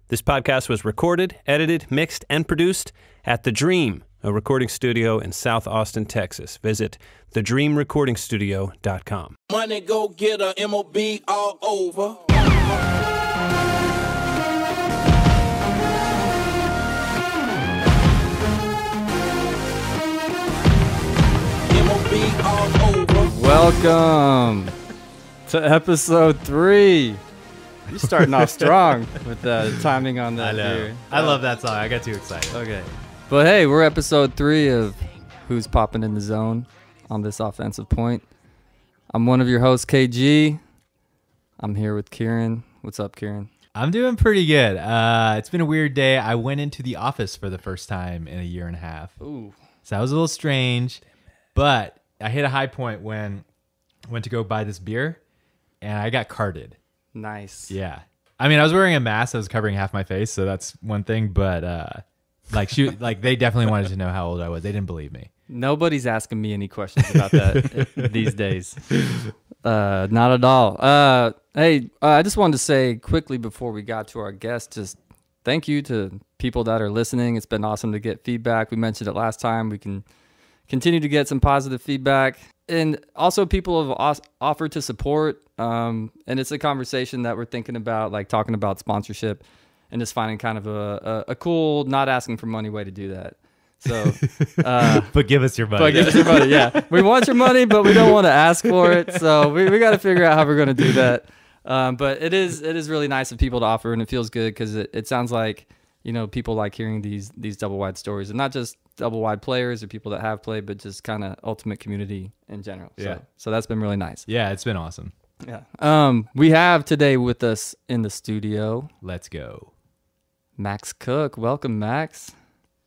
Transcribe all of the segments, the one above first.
This podcast was recorded, edited, mixed, and produced at The Dream, a recording studio in South Austin, Texas. Visit thedreamrecordingstudio.com. Money go get a MOB all over. MOB all over. Welcome to episode 3. You're starting off strong with the timing on that. I know. Here. I love that song. I got too excited. Okay. But hey, we're episode 3 of Who's Poppin' in the Zone on this offensive point. I'm one of your hosts, KG. I'm here with Kiran. What's up, Kiran? I'm doing pretty good. It's been a weird day. I went into the office for the first time in a year and a half. Ooh. So that was a little strange. But I hit a high point when I went to go buy this beer, and I got carded. Nice. Yeah. I mean, I was wearing a mask that was covering half my face, so that's one thing. But they definitely wanted to know how old I was. They didn't believe me. Nobody's asking me any questions about that these days. Not at all. Hey, I just wanted to say quickly before we got to our guest, just thank you to people that are listening. It's been awesome to get feedback. We mentioned it last time. We can continue to get some positive feedback. And also people have offered to support. And it's a conversation that we're thinking about, like talking about sponsorship and just finding kind of a cool, not asking for money way to do that. So, But give us your money. but give us your money. Yeah, we want your money, but we don't want to ask for it. So we got to figure out how we're going to do that. But it is really nice of people to offer, and it feels good because it sounds like, you know, people like hearing these double wide stories, and not just double wide players or people that have played, but just kind of ultimate community in general. Yeah. So that's been really nice. Yeah, it's been awesome. Yeah. We have today with us in the studio Let's go. Max Cook. Welcome, Max.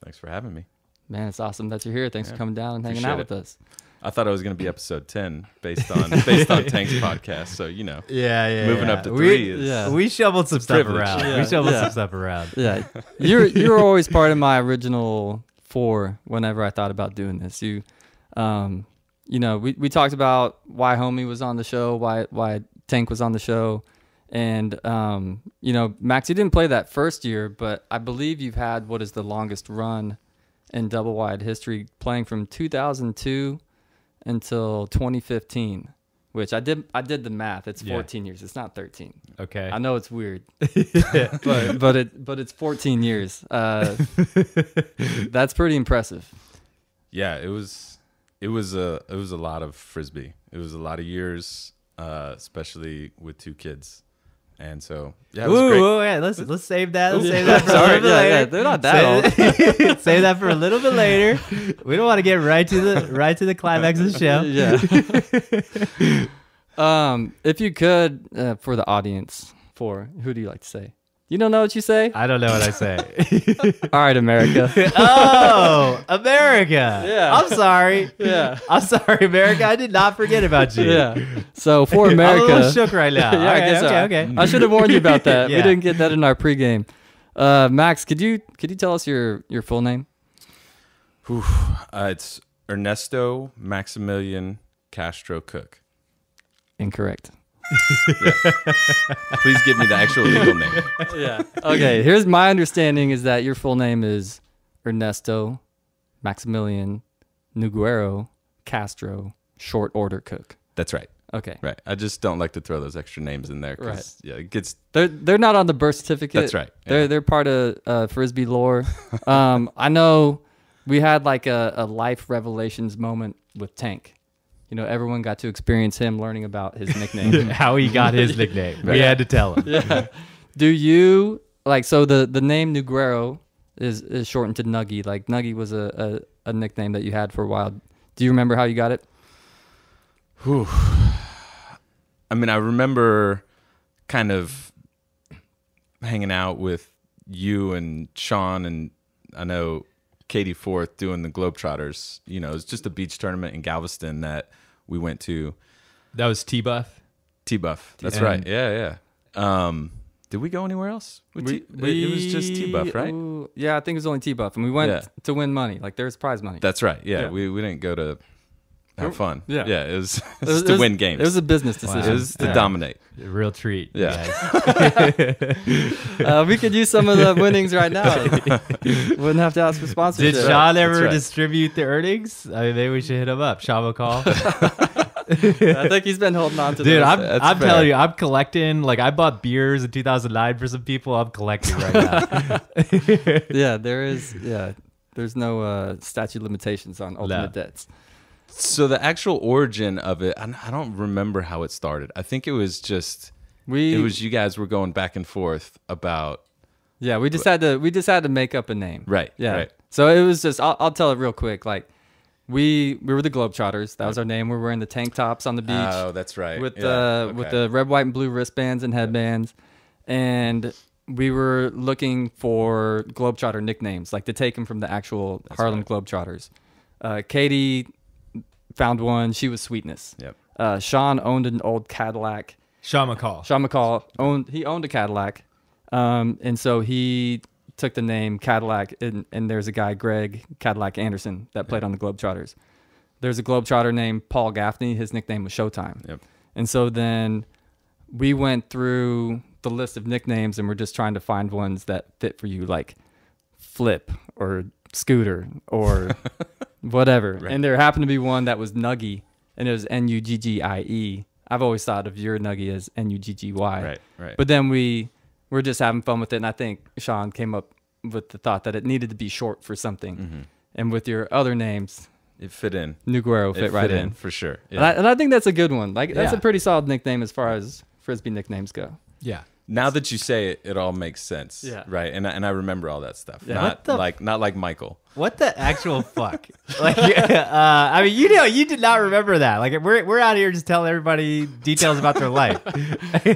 Thanks for having me. Man, it's awesome that you're here. Thanks for coming down and hanging out with us. I thought it was going to be episode 10 based on Tank's podcast. So, you know, moving up to 3 is We shoveled some stuff privilege. around. Yeah. We shoveled Yeah. some stuff around. Yeah, you're always part of my original 4 whenever I thought about doing this. You know, we talked about why Homie was on the show, why Tank was on the show, and you know, Max, you didn't play that first year, but I believe you've had what is the longest run in double wide history, playing from 2002 until 2015. Which I did the math. It's 14 years. It's not 13. Okay. I know it's weird, but it's 14 years. That's pretty impressive. Yeah, it was a lot of frisbee. It was a lot of years, especially with 2 kids. And so, yeah, it was great. Yeah, let's save that. Let's save that for a little bit later. Yeah, they're not that old. Save that for a little bit later. We don't want to get right to the climax of the show. Yeah. If you could, for the audience, who do you like to say? You don't know what you say? I don't know what I say. All right, America. Oh, America. Yeah. I'm sorry. Yeah. I'm sorry, America. I did not forget about you. Yeah. So for America, I'm a little shook right now. Yeah, I guess so. Okay. I should have warned you about that. Yeah. We didn't get that in our pregame. Max, could you tell us your full name? It's Ernesto Maximilian Castro Cook. Incorrect. Please give me the actual legal name. Yeah. Okay. Here's my understanding is that your full name is Ernesto Maximilian Nugguero Castro Short Order Cook. That's right. Okay. Right. I just don't like to throw those extra names in there because it gets. They're not on the birth certificate. That's right. Yeah. They're part of frisbee lore. I know we had like a life revelations moment with Tank. You know, everyone got to experience him learning about his nickname. How he got his nickname. We had to tell him. Yeah. Do you so the name Nugguero is shortened to Nuggy. Like Nuggy was a nickname that you had for a while. Do you remember how you got it? Whew. I mean, I remember kind of hanging out with you and Sean, and I know Katie Forth doing the Globetrotters. You know, it was just a beach tournament in Galveston that we went to. That was T-Buff. T-Buff. That's And- right. Yeah. Did we go anywhere else? It was just T-Buff, right? Yeah, I think it was only T-Buff. And we went Yeah. to win money. Like, there's prize money. That's right. Yeah, Yeah. We didn't go to have fun. Yeah. Yeah. It was to win games. It was a business decision. It was to dominate. A real treat. Yeah. We could use some of the winnings right now. Wouldn't have to ask for sponsorship. Did Sean ever right. distribute the earnings? I mean, maybe we should hit him up. Sean McCall. I think he's been holding on to Dude, those. I'm fair. telling you, I'm collecting. Like, I bought beers in 2009 for some people. I'm collecting right now. Yeah, there's no statute of limitations on ultimate debts. So the actual origin of it, I don't remember how it started. I think it was just it was you guys were going back and forth about. Yeah, we just had to make up a name. Right. Yeah. Right. So it was just I'll tell it real quick. Like we were the Globetrotters. That was our name. We were wearing the tank tops on the beach. Oh, that's right. With Okay. the red, white, and blue wristbands and headbands, and we were looking for Globetrotter nicknames, like to take them from the actual Harlem Globetrotters. Katie found one. She was Sweetness. Yep. Sean owned an old Cadillac. Sean McCall. Sean McCall owned a Cadillac, and so he took the name Cadillac. And there's a guy, Greg Cadillac Anderson, that played on the Globetrotters. There's a Globetrotter named Paul Gaffney. His nickname was Showtime. Yep. And so then we went through the list of nicknames, and we're just trying to find ones that fit for you, like Flip or Scooter or whatever. Right. And there happened to be one that was Nuggy, and it was Nuggie. I've always thought of your Nuggy as Nugggy. Right. But then we were just having fun with it, and I think Sean came up with the thought that it needed to be short for something. Mm-hmm. And with your other names, It fit in. Nuguero It fit right in. for sure. And I think that's a good one. Like that's Yeah. a pretty solid nickname as far as Frisbee nicknames go. Yeah. Now that you say it, it all makes sense. Yeah. Right. And I remember all that stuff. Yeah. Not What the like Michael. What the actual fuck? Like, I mean, you did not remember that. Like, we're out here just telling everybody details about their life.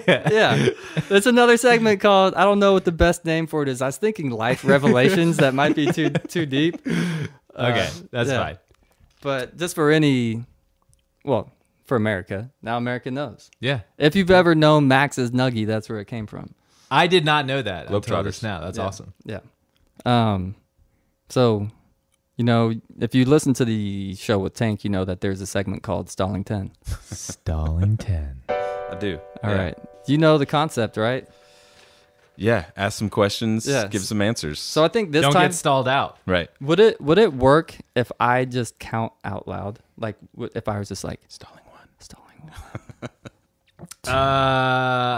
Yeah. There's another segment called, I don't know what the best name for it is. I was thinking Life Revelations. That might be too deep. Okay, that's yeah. fine. But just for America. Now America knows. Yeah, If you've ever known Max as Nuggy, that's where it came from. I did not know that until Globetrotters. just now. That's Yeah. awesome. Yeah. So, if you listen to the show with Tank, you know that there's a segment called Stalling 10. Stalling 10. I do. All Yeah. right. You know the concept, right? Yeah. Ask some questions. Yes. Give some answers. So I think this Don't time, get stalled out. Right. would it work if I just count out loud? Like if I was just like, Stalling one. Stalling 1.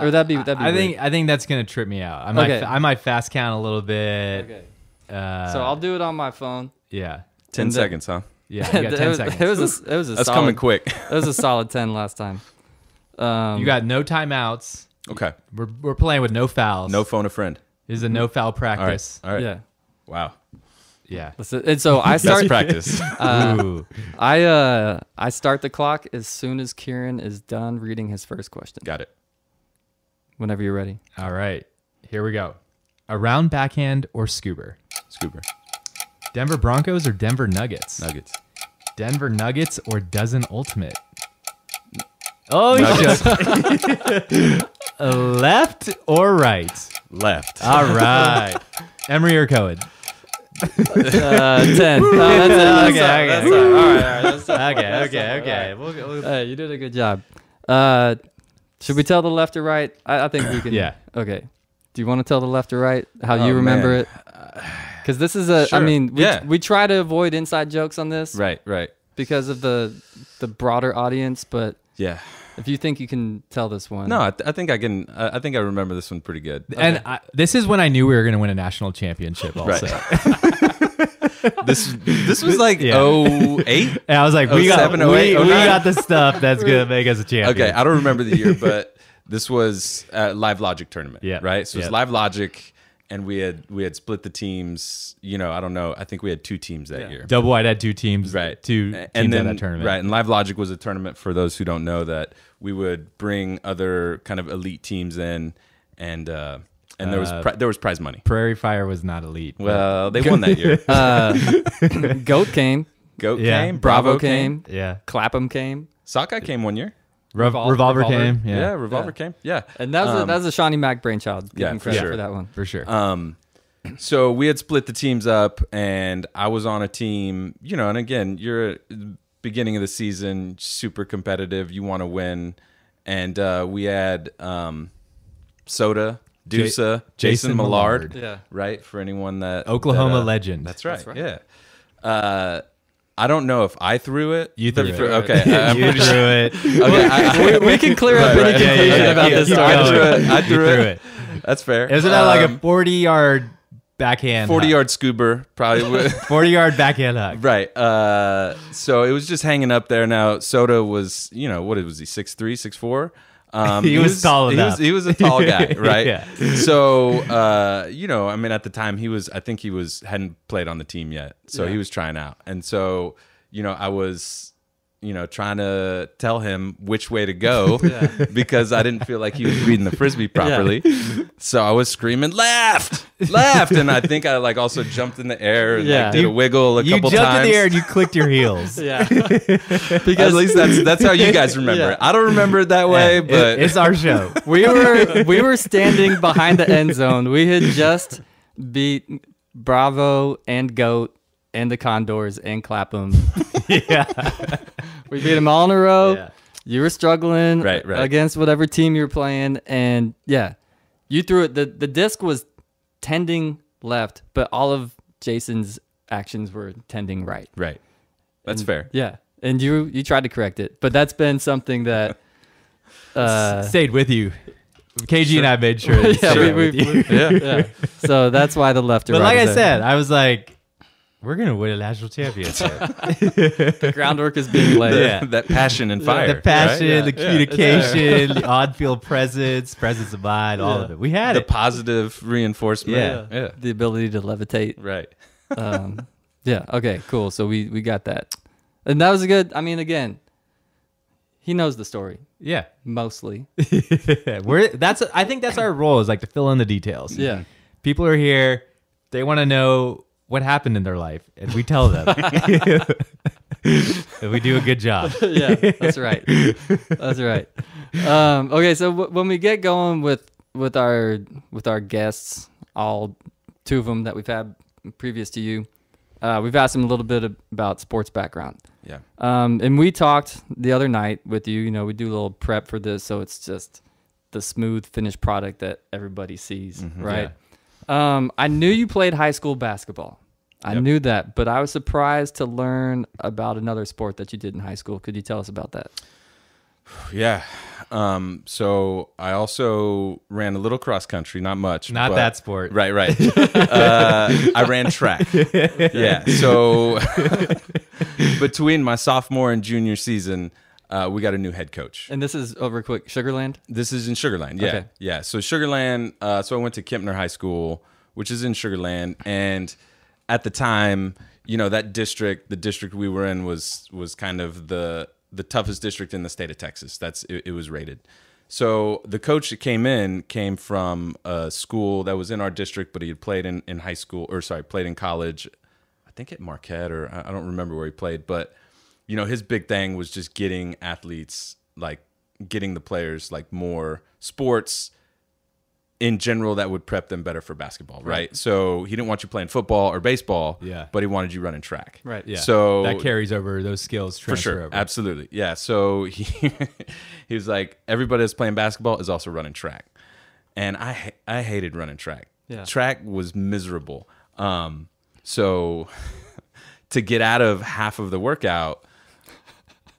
Or that'd be I think that's gonna trip me out. Okay. I might fast count a little bit. Okay. So So I'll do it on my phone. yeah, 10 And then- seconds, huh? yeah. You got 10 seconds. It was a That's solid, coming quick. It was a solid 10 last time. You got no timeouts. Okay. We're playing with no fouls. No phone a friend. This is a no foul All right. practice. All right. Yeah. Wow. Yeah. And so I Best start practice. Ooh. I start the clock as soon as Kiran is done reading his first question. Got it. Whenever you're ready. All right. Here we go. Around backhand or scuba? Scooper. Denver Broncos or Denver Nuggets? Nuggets. Denver Nuggets or Dozen Ultimate? Oh, Nuggets. left or right? Left. All right. Emery or Cohen? 10. No, that's it. That's all. Okay. That's all. All right. That's all. Okay. Hey, you did a good job. Should we tell the left or right? I think we can. Yeah. Okay. Do you want to tell the left or right? How Oh, you remember man. it? Because this is a. Sure. I mean, Yeah. we try to avoid inside jokes on this Right. because of the broader audience. But Yeah. if you think you can tell this one, No, I think I can. I think I remember this one pretty good. And this is when I knew we were going to win a national championship also. This was like Yeah. 08. And I was like, we got 07, 08, we 09. got the stuff that's going to make us a champion. Okay, I don't remember the year, but this was a Live Logic tournament. Yeah. Right. So it was Yeah. Live Logic, and we had split the teams. I don't know. I think we had 2 teams that year. Doublewide had 2 teams. Right. 2 and teams then at that tournament. Right. And Live Logic was a tournament for those who don't know that we would bring other kind of elite teams in, and there was prize money. Prairie Fire was not elite. but- Well, they won that year. Goat came, Goat Yeah. came. Bravo came, yeah. Clapham came, Sockeye came one year. Revolver came. Yeah. Yeah. Revolver Yeah. came. Yeah. and that was a Shawnee Mac brainchild. Give Yeah, him for credit sure. for that one. For sure. So we had split the teams up, and I was on a team, and again, you're a beginning of the season, super competitive. You want to win, and we had Soda, Dusa, Jason Millard, Yeah. right? For anyone that Oklahoma legend. That's right. That's right. Yeah. I don't know if I threw it. You threw it. Okay, I'm You pretty threw sure. it. Okay, we can clear up any confusion about this story. I You threw it. That's fair. Isn't that like a 40-yard backhand? 40-yard scuba, probably. 40-yard backhand hug. Right. So it was just hanging up there. Now Soda was, what was he? 6'3", 6'4"? He was tall enough. He was a tall guy, right? Yeah. So at the time I think he hadn't played on the team yet, so he was trying out, and so I was trying to tell him which way to go because I didn't feel like he was reading the frisbee properly. So I was screaming, left, and I think I also jumped in the air and did a wiggle a couple times. You jumped in the air and you clicked your heels. Yeah. Because at least that's how you guys remember it. I don't remember it that way, but it's our show. We were standing behind the end zone. We had just beat Bravo and Goat and the Condors and Clapham. Yeah. We beat them all in a row. Yeah. You were struggling Right. against whatever team you're playing, and you threw it. The disc was tending left, but all of Jason's actions were tending right. Right. That's fair. Yeah, and you tried to correct it, but that's been something that Stayed with you. KG and I made sure. It stayed with you. yeah. So that's why the left. But like I said, I was like, we're gonna win a national championship. the groundwork is being laid. Yeah. That passion and fire. The passion, right? the communication, the on-field presence of mind, all of it. We had The it. positive reinforcement. Yeah. The ability to levitate. Right. Okay, cool. So we got that, and that was a good. I mean, again, he knows the story Yeah. mostly. I think that's our role, is like to fill in the details. Yeah. People are here. They want to know what happened in their life, and we tell them. And we do a good job. Yeah, that's right. That's right. Okay, so when we get going with our guests, all two of them that we've had previous to you, we've asked them a little bit about sports background. Yeah. And we talked the other night with you. We do a little prep for this, so it's just the smooth finished product that everybody sees, right? I knew you played high school basketball. I knew that, but I was surprised to learn about another sport that you did in high school. Could you tell us about that? Yeah. So I also ran a little cross country, not much. Not but- that sport. Right. I ran track. Yeah. So between my sophomore and junior season, we got a new head coach. And this is over quick Sugarland. This is in Sugarland. Yeah. Okay. Yeah. So Sugarland, so I went to Kempner High School, which is in Sugarland. And at the time, that district, the district we were in was kind of the toughest district in the state of Texas. It was rated. So the coach that came from a school that was in our district, but he had played in high school, played in college, I think at Marquette, or I don't remember where he played, but his big thing was just getting athletes, getting the players more sports in general that would prep them better for basketball, right? So he didn't want you playing football or baseball, but he wanted you running track. Right. Yeah. So that carries over, those skills for transfer sure. over. Absolutely. Yeah. So he was like, everybody that's playing basketball is also running track. And I hated running track. Yeah. Track was miserable. So to get out of half of the workout,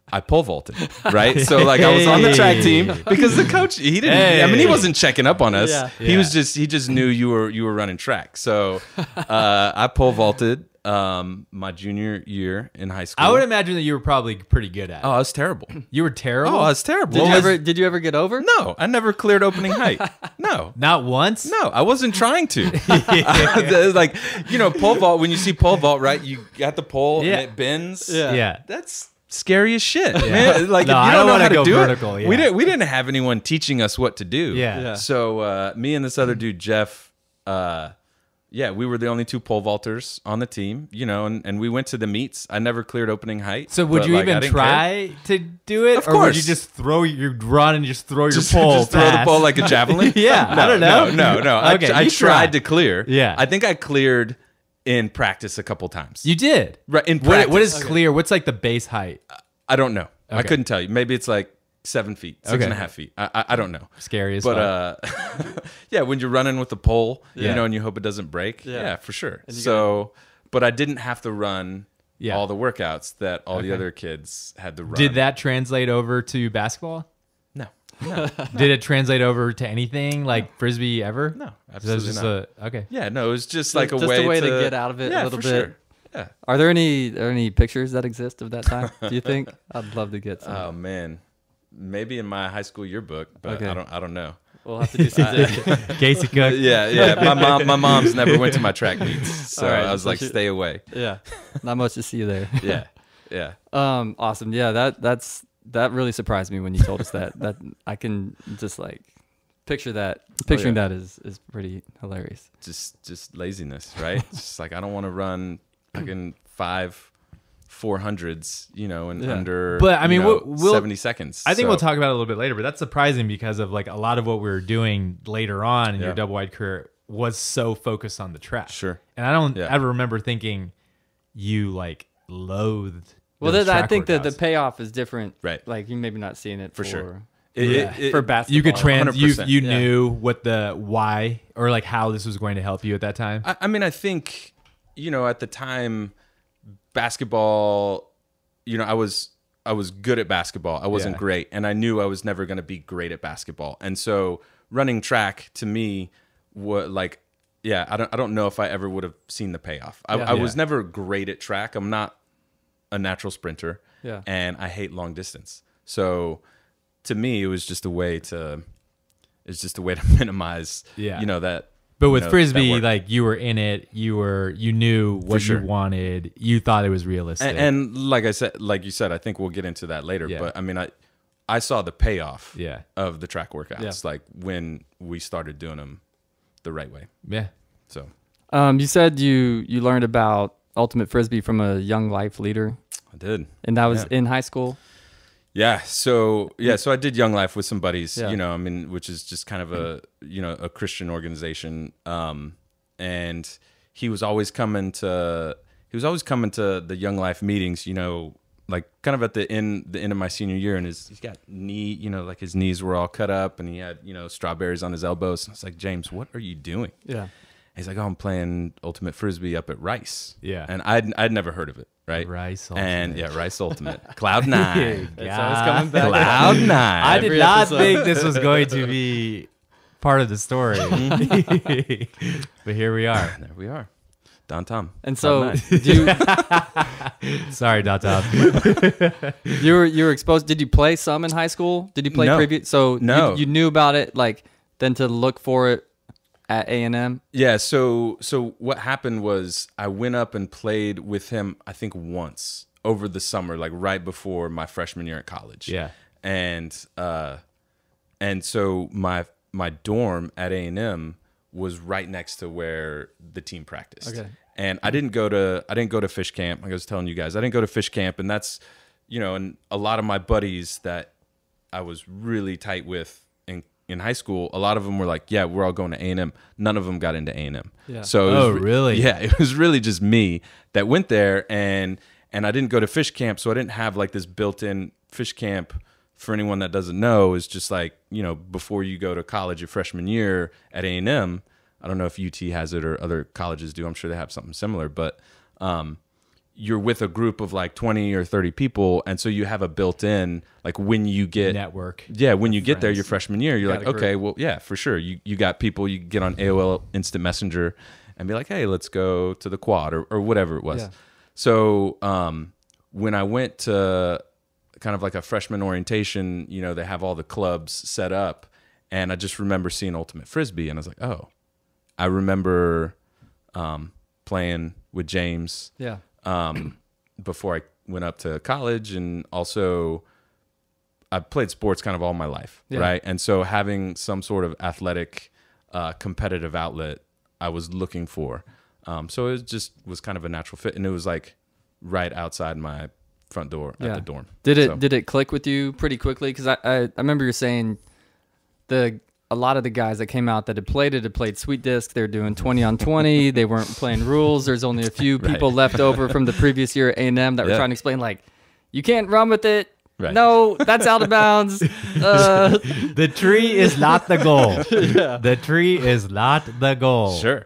I pole vaulted, right? So I was on the track team because the coach, he didn't, he wasn't checking up on us. Yeah. He just knew you were running track. So I pole vaulted my junior year in high school. I would imagine that you were probably pretty good at it. Oh, I was terrible. You were terrible? Oh, I was terrible. Did you ever get over? No, I never cleared opening height. No. Not once? No, I wasn't trying to. Pole vault, when you see pole vault, right, you got the pole and it bends. Yeah. That's scary as shit, man. No, if you I don't don't know wanna how to go do vertical, it, yeah. we didn't have anyone teaching us what to do. Yeah. So me and this other dude, Jeff, we were the only two pole vaulters on the team, and we went to the meets. I never cleared opening height. So would but, you I even didn't try to do it? Of Or would course. you just run and just throw your Just pole throw the past? pole like a javelin? Yeah, I don't know. No. Okay, I you tried to clear. Yeah. I think I cleared in practice a couple times. You did. Right, in practice. What is clear? What's like the base height? I don't know. I Okay. couldn't tell you. Maybe it's like 7 feet, 6.5 feet. I don't know. Scary as But yeah, when you're running with the pole, Yeah. you know, and you hope it doesn't break. Yeah. Yeah, for sure. you So, but I didn't have to run Yeah. all the workouts that all the Okay. other kids had to run. Did that translate over to basketball? No. Did it translate over to anything like frisbee ever? No, So it was absolutely just not. okay. Yeah, no, it was just like a just way a way to to get out of it a yeah, little for bit. Sure. Yeah. Are there any pictures that exist of that time? Do you think? I'd love to get some. Oh man, maybe in my high school yearbook, but Okay. I don't know. We'll have to do some digging. Casey Cook. Yeah. My mom's never went to my track meets, so All right, I was so like, she- stay away. Yeah, not much to see there. Yeah. Awesome. Yeah, that really surprised me when you told us that. That I can just like picturing that is pretty hilarious. Just laziness, right? Just like I don't want to run fucking 400s, you know, in Yeah. under But, I mean, you know, we'll- 70 seconds. I think So- we'll talk about it a little bit later, but that's surprising because of like a lot of what we were doing later on in your Yeah. double wide career was so focused on the track. Sure. And I don't Yeah. ever remember thinking you like loathed. Well, those I track think that the workouts. payoff is different. Right. Like you maybe not seeing it For sure. for basketball. you could you 100%. Yeah. knew what the why or like how this was going to help you at that time. I mean, I think, you know, at the time, basketball, you know, I was good at basketball. I wasn't Yeah. great, and I knew I was never going to be great at basketball. And so running track to me, what like, yeah, I don't know if I ever would have seen the payoff. I was Yeah. never great at track. I'm not a natural sprinter, Yeah. and I hate long distance. So to me, it was just a way to minimize, Yeah. you know, that. But you with know, that frisbee, work. like you were in it, you knew what sure. you wanted, you thought it was realistic. And like you said, I think we'll get into that later. Yeah. But I mean, I saw the payoff Yeah. of the track workouts, Yeah. like when we started doing them the right way. yeah. So You said you learned about ultimate frisbee from a young life leader, I did. and that was Yeah. in high school. Yeah. So I did Young Life with some buddies, Yeah. you know, I mean, which is just kind of a Christian organization. And he was always coming to the Young Life meetings, you know, like kind of at the end of my senior year, and he's got like his knees were all cut up, and he had, you know, strawberries on his elbows. And I was like, James, what are you doing? Yeah. He's like, oh, I'm playing ultimate frisbee up at Rice. Yeah. And I'd never heard of it, right? Rice And Ultimate. Rice Ultimate. Cloud 9. It's always coming back. Cloud 9. I did Every not episode. think this was going to be part of the story. But here we are. There we are. Don Tom. And so Cloud 9. Sorry, Dot. you were exposed. Did you play some in high school? Did you play No. previous? So No. you knew about it, like then to look for it at A&M. Yeah, so what happened was I went up and played with him, I think once over the summer, like right before my freshman year at college. Yeah. And so my dorm at A&M was right next to where the team practiced. Okay. And I didn't go to fish camp. Like I was telling you guys, I didn't go to fish camp, and that's, you know, and a lot of my buddies that I was really tight with in high school, a lot of them were like, yeah, we're all going to A&M. None of them got into A&M. Yeah. So it Oh, was really? Yeah, it was really just me that went there, and I didn't go to fish camp, so I didn't have like this built-in fish camp. For anyone that doesn't know, is just like, you know, before you go to college your freshman year at A&M, I don't know if UT has it or other colleges do. I'm sure they have something similar, but you're with a group of like 20 or 30 people, and so you have a built-in, like when you get Network. yeah, when you get there friends. your freshman year, you're Got like, a group. okay, well, yeah, for sure. You got people, you get on AOL Instant Messenger and be like, hey, let's go to the quad or whatever it was. Yeah. So when I went to kind of like a freshman orientation, you know, they have all the clubs set up, and I just remember seeing Ultimate Frisbee, and I was like, oh, I remember playing with James Yeah. before I went up to college, and also I played sports kind of all my life, Yeah. right? And so having some sort of athletic, competitive outlet, I was looking for. So it just was kind of a natural fit, and it was like right outside my front door at the dorm. Did So- it click with you pretty quickly? Because I remember you saying a lot of the guys that came out that had played Sweet Disc. They're doing 20 on 20. They weren't playing rules. There's only a few people left over from the previous year at A&M that were trying to explain, like, you can't run with it. Right. No, that's out of bounds. The tree is not the goal. The tree is not the goal. Sure.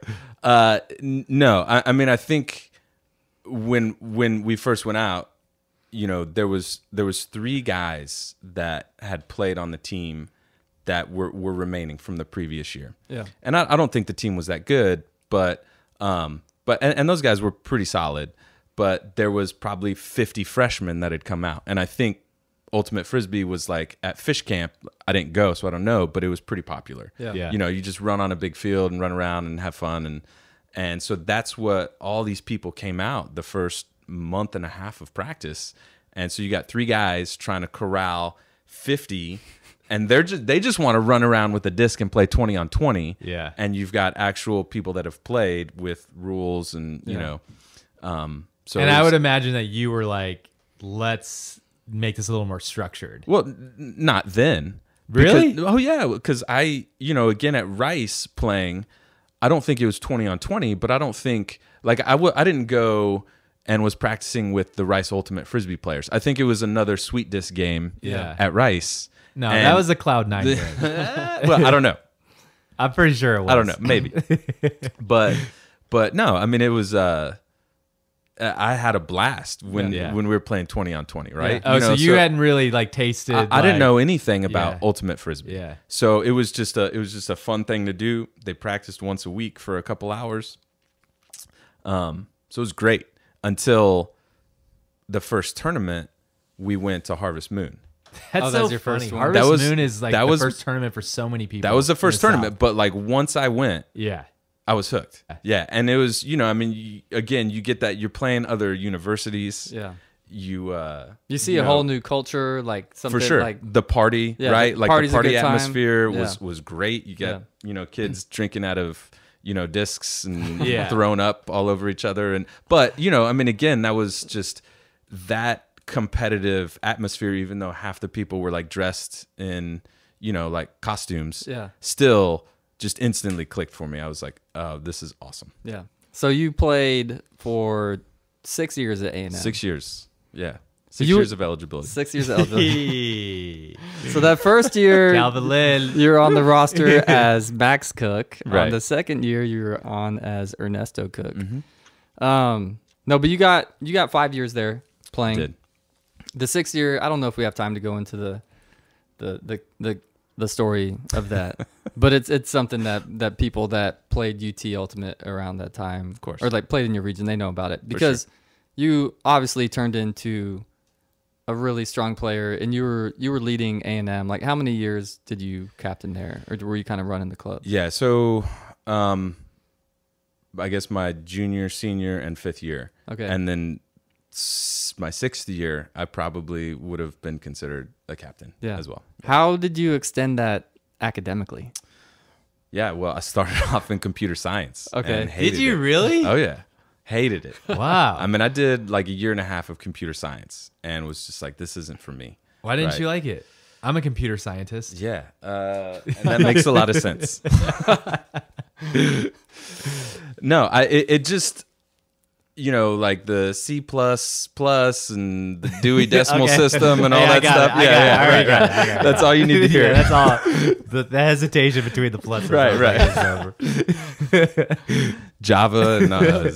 No, I mean, I think when we first went out, you know, there was 3 guys that had played on the team that were remaining from the previous year. Yeah. And I don't think the team was that good, but those guys were pretty solid, but there was probably 50 freshmen that had come out. And I think Ultimate Frisbee was like at fish camp. I didn't go, so I don't know, but it was pretty popular. Yeah. You know, you just run on a big field and run around and have fun. And so that's what all these people came out the first month and a half of practice. And so you got 3 guys trying to corral 50, and they just want to run around with a disc and play 20 on 20. Yeah. And you've got actual people that have played with rules and, you know. So And I would imagine that you were like, let's make this a little more structured. Well, not then. Really? Because I, you know, again at Rice playing, I don't think it was 20 on 20, but I don't think, like, I didn't go and was practicing with the Rice Ultimate Frisbee players. I think it was another Sweet Disc game at Rice. No, And that was a Cloud9 game. well, I don't know. I'm pretty sure it was. I don't know. Maybe. but no, I mean, it was, I had a blast when we were playing 20 on 20, right? Oh, so you hadn't really like tasted. I didn't know anything about Ultimate Frisbee. Yeah. So it was just a fun thing to do. They practiced once a week for a couple hours. So it was great until the first tournament. We went to Harvest Moon. That's that's so your funny. first one? Harvest That was- Moon is like that the was- first tournament for so many people. That was the first in tournament, South. but like once I went, Yeah. I was hooked. Yeah, and it was, you know, I mean, you get that you're playing other universities. Yeah. You see a whole new culture, like something for sure. like The party, Yeah, right? the Like party's the a party good time. atmosphere Yeah. was great. You got, you know, kids drinking out of, you know, discs and Yeah. throwing up all over each other. But, you know, I mean, again, that was just that competitive atmosphere, even though half the people were like dressed in, you know, like costumes. Yeah. Still just instantly clicked for me. I was like, oh, this is awesome. Yeah. So you played for 6 years at A&M. 6 years. Yeah. 6 You- years of eligibility. 6 years at eligibility. So that first year, Calvin Lynn. you're on the roster as Max Cook. Right. On the second year, you're on as Ernesto Cook. Mm-hmm. No, but you got 5 years there playing. Did. The 6th year, I don't know if we have time to go into the story of that, but it's something that people that played UT Ultimate around that time, Of course. or like played in your region, they know about it because you obviously turned into a really strong player, and you were leading A&M. Like, how many years did you captain there, or were you kind of running the club? Yeah, so I guess my junior, senior, and 5th year. Okay. And then my 6th year, I probably would have been considered a captain as well. How did you extend that academically? Yeah, well, I started off in computer science. Okay. and hated Did you it. really? Oh, yeah. Hated it. Wow. I mean, I did like a year and a half of computer science and was just like, this isn't for me. Why didn't Right. you like it? I'm a computer scientist. Yeah, and that makes a lot of sense. No, it just, you know, like the C++ and the Dewey Decimal Okay. System and all Yeah, I that got stuff. it. I got it. All right, got it. I got it. That's all you need to hear. Yeah, that's all. The hesitation between the plus and Right, minus right. is over. Java, no,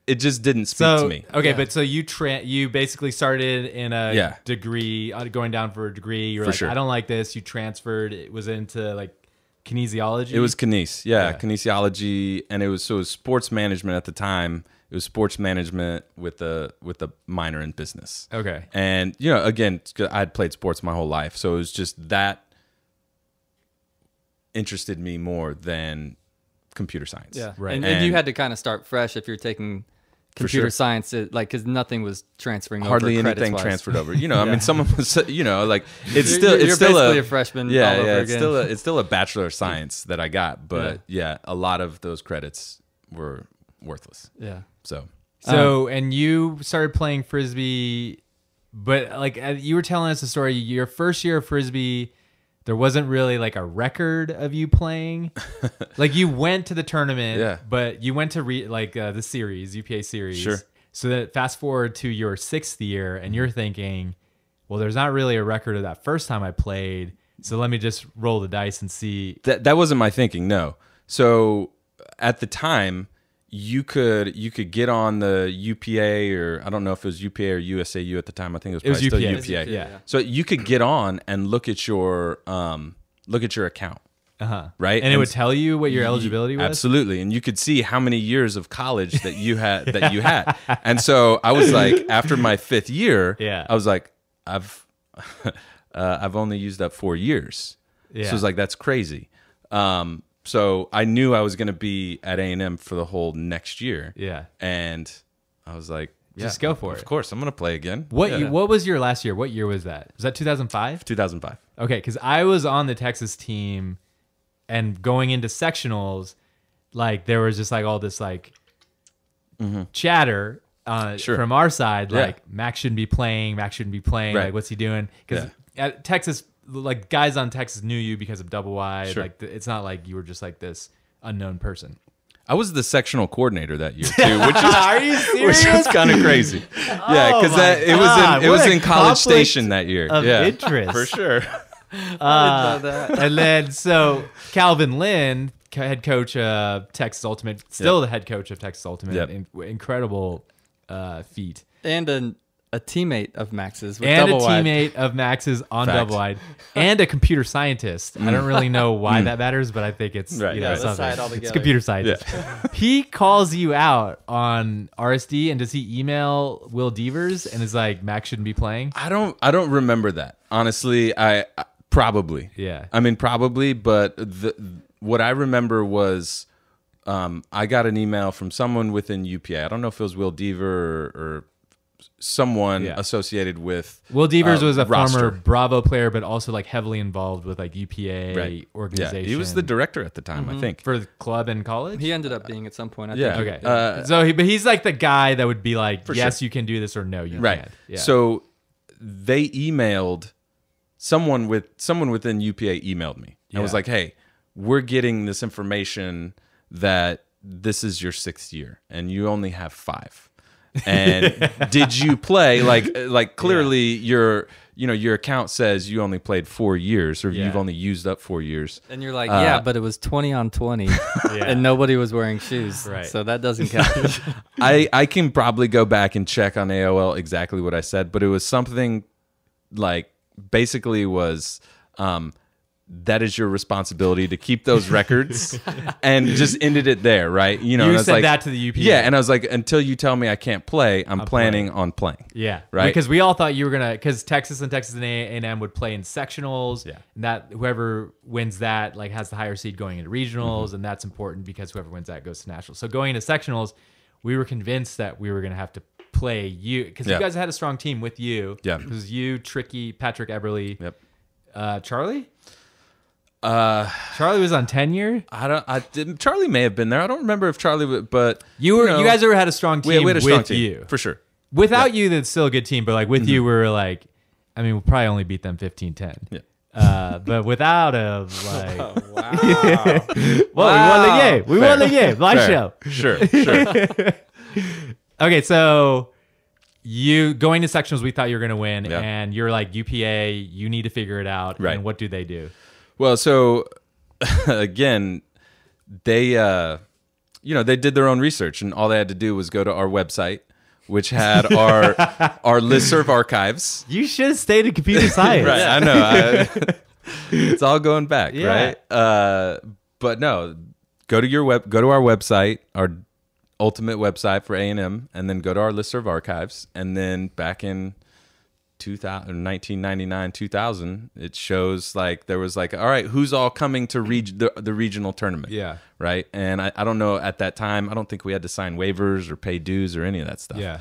it just didn't speak to me. Okay, but so you basically started in a Yeah. degree, going down for a degree. You're For like, sure. I don't like this. You transferred. It was into like kinesiology. It was kinesiology, and it was sports management at the time. It was sports management with a minor in business. Okay. And you know, again, I'd played sports my whole life, so it was just that interested me more than computer science. Yeah, Right. And you had to kind of start fresh if you're taking computer sure. science, because nothing was transferring Hardly over anything credits-wise. transferred over. You know, I mean, someone was, you know, like it's You're still basically a freshman all over it's again. it's still a bachelor of science that I got, but yeah, a lot of those credits were worthless. Yeah. So, and you started playing Frisbee, but like you were telling us a story, your first year of Frisbee, there wasn't really like a record of you playing. Like you went to the tournament, but you went to the series, UPA series. Sure. So that fast forward to your 6th year and you're thinking, well, there's not really a record of that first time I played. So let me just roll the dice and see. That wasn't my thinking. No. So at the time, you could get on the UPA, or I don't know if it was UPA or USAU at the time. I think it was probably still UPA. Yeah. So you could get on and look at your account. Right. And it would tell you what your eligibility was. Absolutely. And you could see how many years of college that you had. And so I was like, after my 5th year, I was like, I've only used up 4 years. So I was like, that's crazy. So I knew I was going to be at A&M for the whole next year. Yeah. And I was like, just go for it. Of course, I'm going to play again. What was your last year? What year was that? Was that 2005? 2005. Okay, because I was on the Texas team, and going into sectionals, like there was just like all this like chatter from our side, like Max shouldn't be playing. Right. Like, what's he doing? Because at Texas, like guys on Texas knew you because of Doublewide. Sure. Like it's not like you were just like this unknown person. I was the sectional coordinator that year too, which is Are you serious? which was kind of crazy. Yeah, because it was in College Station that year. Of interest for sure. And then so Calvin Lynn, head coach of Texas Ultimate, still the head coach of Texas Ultimate. Incredible feat. And a teammate of Max's with and Doublewide. a teammate of Max's on Fact. Doublewide, and a computer scientist. I don't really know why that matters, but I think it's Right. Let's something. tie it all It's together. computer scientist. He calls you out on RSD, and does he email Will Devers and is like, Max shouldn't be playing? I don't remember that. Honestly, I probably. Yeah. I mean, probably, but what I remember was I got an email from someone within UPA. I don't know if it was Will Deaver or someone associated with Will Devers was a roster. former Bravo player, but also like heavily involved with like UPA organization. Yeah, he was the director at the time, I think. for the club and college. He ended up being at some point. I Yeah. think. Okay. But he's like the guy that would be like, For yes, sure. you can do this, or no, you Right. can't. Yeah. So they emailed someone within UPA emailed me. I was like, "Hey, we're getting this information that this is your 6th year and you only have 5. And did you play like clearly your account says you only played 4 years, or you've only used up 4 years." And you're like, yeah, but it was 20 on 20, and nobody was wearing shoes, Right. so that doesn't count. I can probably go back and check on AOL exactly what I said, but it was something like basically was that is your responsibility to keep those records, and just ended it there, right? You know, You and I was said like, that to the UPA. Yeah, and I was like, until you tell me I can't play, I'm planning on playing. Yeah, Right? Because we all thought you were gonna, because Texas and A&M would play in sectionals. Yeah. And that whoever wins that like has the higher seed going into regionals, and that's important because whoever wins that goes to nationals. So going into sectionals, we were convinced that we were gonna have to play you, because you guys had a strong team with you. Yeah. It was you, Tricky, Patrick Eberly. Yep. Charlie. Charlie was on tenure. Charlie may have been there. I don't remember if Charlie would, but You guys ever had a strong team we had a strong with team, you. for sure. Without you, that's still a good team. But like with you, we were like, I mean, we'll probably only beat them 15-10. Yeah. But without him, like, Wow. well, we won the game. Live show. Sure. Okay, so you going to sectionals, we thought you were going to win, Yeah. and you're like, UPA, you need to figure it out. Right. And what do they do? Well, so again, they they did their own research, and all they had to do was go to our website, which had our listserv archives. You should have stayed in computer science. Right, I know. It's all going back, Yeah. right? But no, go to our website, our ultimate website for A&M, and then go to our listserv archives, and then back in 1999, 2000, it shows like there was like, all right, who's all coming to the regional tournament? Yeah. Right. And I don't know at that time, I don't think we had to sign waivers or pay dues or any of that stuff. Yeah.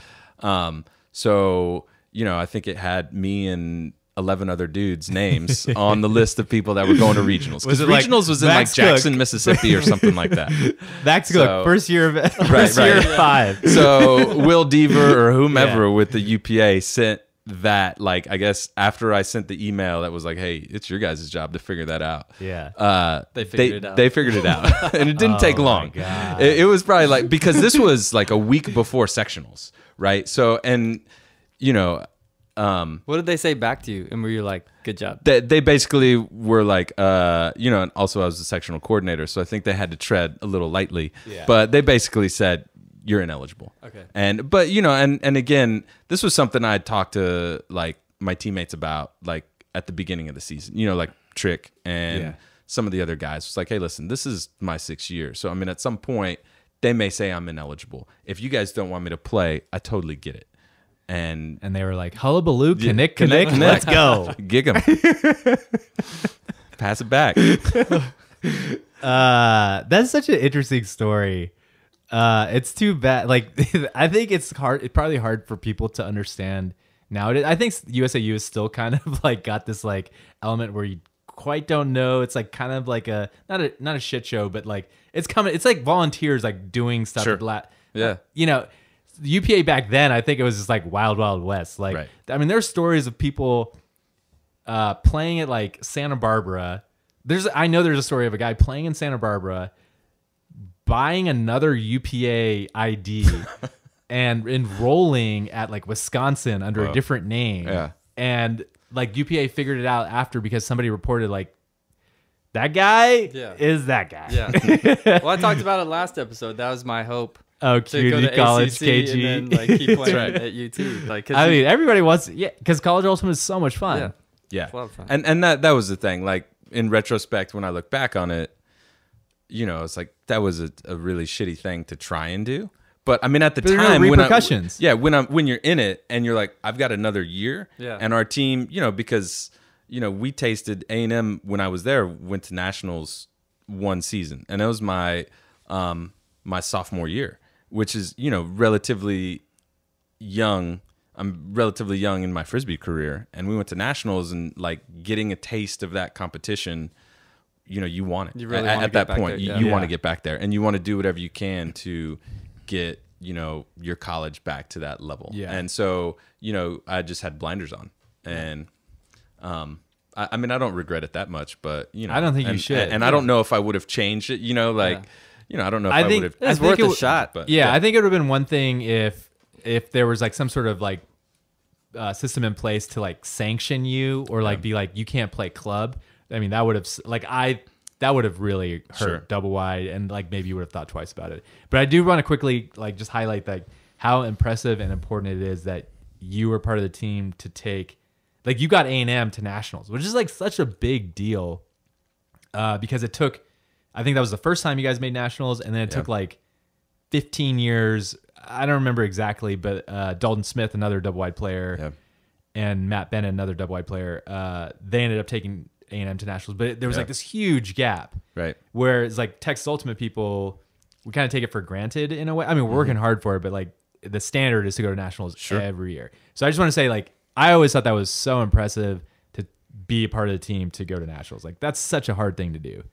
So, I think it had me and 11 other dudes' names on the list of people that were going to regionals. Was Because it like regionals was in Max like Jackson, Cook? Mississippi or something like that. Max So- Cook, first year of right. year of 5. So Will Deaver or whomever with the UPA sent that, like, I guess after I sent the email that was like, hey, it's your guys' job to figure that out. Yeah. They figured it out. They figured it out. And it didn't take long. God. It was probably like, because this was like a week before sectionals, right? So, and, you know, What did they say back to you? And were you like, good job? they basically were like, you know, and also I was the sectional coordinator, so I think they had to tread a little lightly. Yeah. But they basically said, you're ineligible. Okay. But you know, and again, this was something I had talked to like my teammates about, like at the beginning of the season, you know, like Trick and some of the other guys. It's like, hey, listen, this is my 6th year. So I mean, at some point they may say I'm ineligible. If you guys don't want me to play, I totally get it. And And they were like, hullabaloo, connect, connect. let's go. Gig 'em. Pass it back. That's such an interesting story. It's too bad. Like, I think it's hard. It's probably hard for people to understand nowadays. I think USAU is still kind of like got this like element where you quite don't know. It's like kind of like a not a shit show, but like it's coming. It's like volunteers like doing stuff. Sure. Yeah. You know, UPA back then, I think it was just like wild, wild west. Like, Right. I mean, there's stories of people playing at like Santa Barbara. I know there's a story of a guy playing in Santa Barbara, buying another UPA ID and enrolling at like Wisconsin under a different name. Yeah. And like UPA figured it out after because somebody reported like, that guy is that guy. Yeah. Well, I talked about it last episode. That was my hope. Oh, To go community to college, ACC KG. and then like keep playing at UT. Like, 'cause I mean, everybody wants, because college ultimate is so much fun. yeah. Yeah. It's a lot of fun. And that was the thing. Like, in retrospect, when I look back on it, you know, it's like that was a really shitty thing to try and do. But I mean, at the But there are time, no repercussions. when you're in it and you're like, I've got another year, Yeah. and our team, you know, because you know we tasted A&M when I was there, went to nationals one season, and that was my my sophomore year, which is, you know, relatively young. I'm relatively young in my frisbee career, and we went to nationals, and like getting a taste of that competition, you know, you want it. You really wanna at get that back point. there, yeah. You want Yeah. to get back there, and you want to do whatever you can to get, you know, your college back to that level. Yeah. And so, you know, I just had blinders on, and I mean, I don't regret it that much, but you know, I don't think you and- should. And I don't know if I would have changed it. You know, like, you know, I don't know if I I, think would have. It's I think worth it a w- shot. But Yeah, I think it would have been one thing if there was like some sort of like system in place to like sanction you or like be like, you can't play club. I mean, that would have that would have really hurt Sure. double wide, and like maybe you would have thought twice about it. But I do want to quickly like just highlight like how impressive and important it is that you were part of the team to take, like, you got A&M to nationals, which is like such a big deal because it took, I think that was the first time you guys made nationals, and then it took like 15 years. I don't remember exactly, but Dalton Smith, another double wide player, and Matt Bennett, another double wide player, they ended up taking A&M to nationals. But there was like this huge gap, Right. where it's like Texas Ultimate people, we kind of take it for granted in a way. I mean, we're working hard for it, but like the standard is to go to nationals every year. So I just want to say, like, I always thought that was so impressive to be a part of the team to go to nationals. Like, that's such a hard thing to do.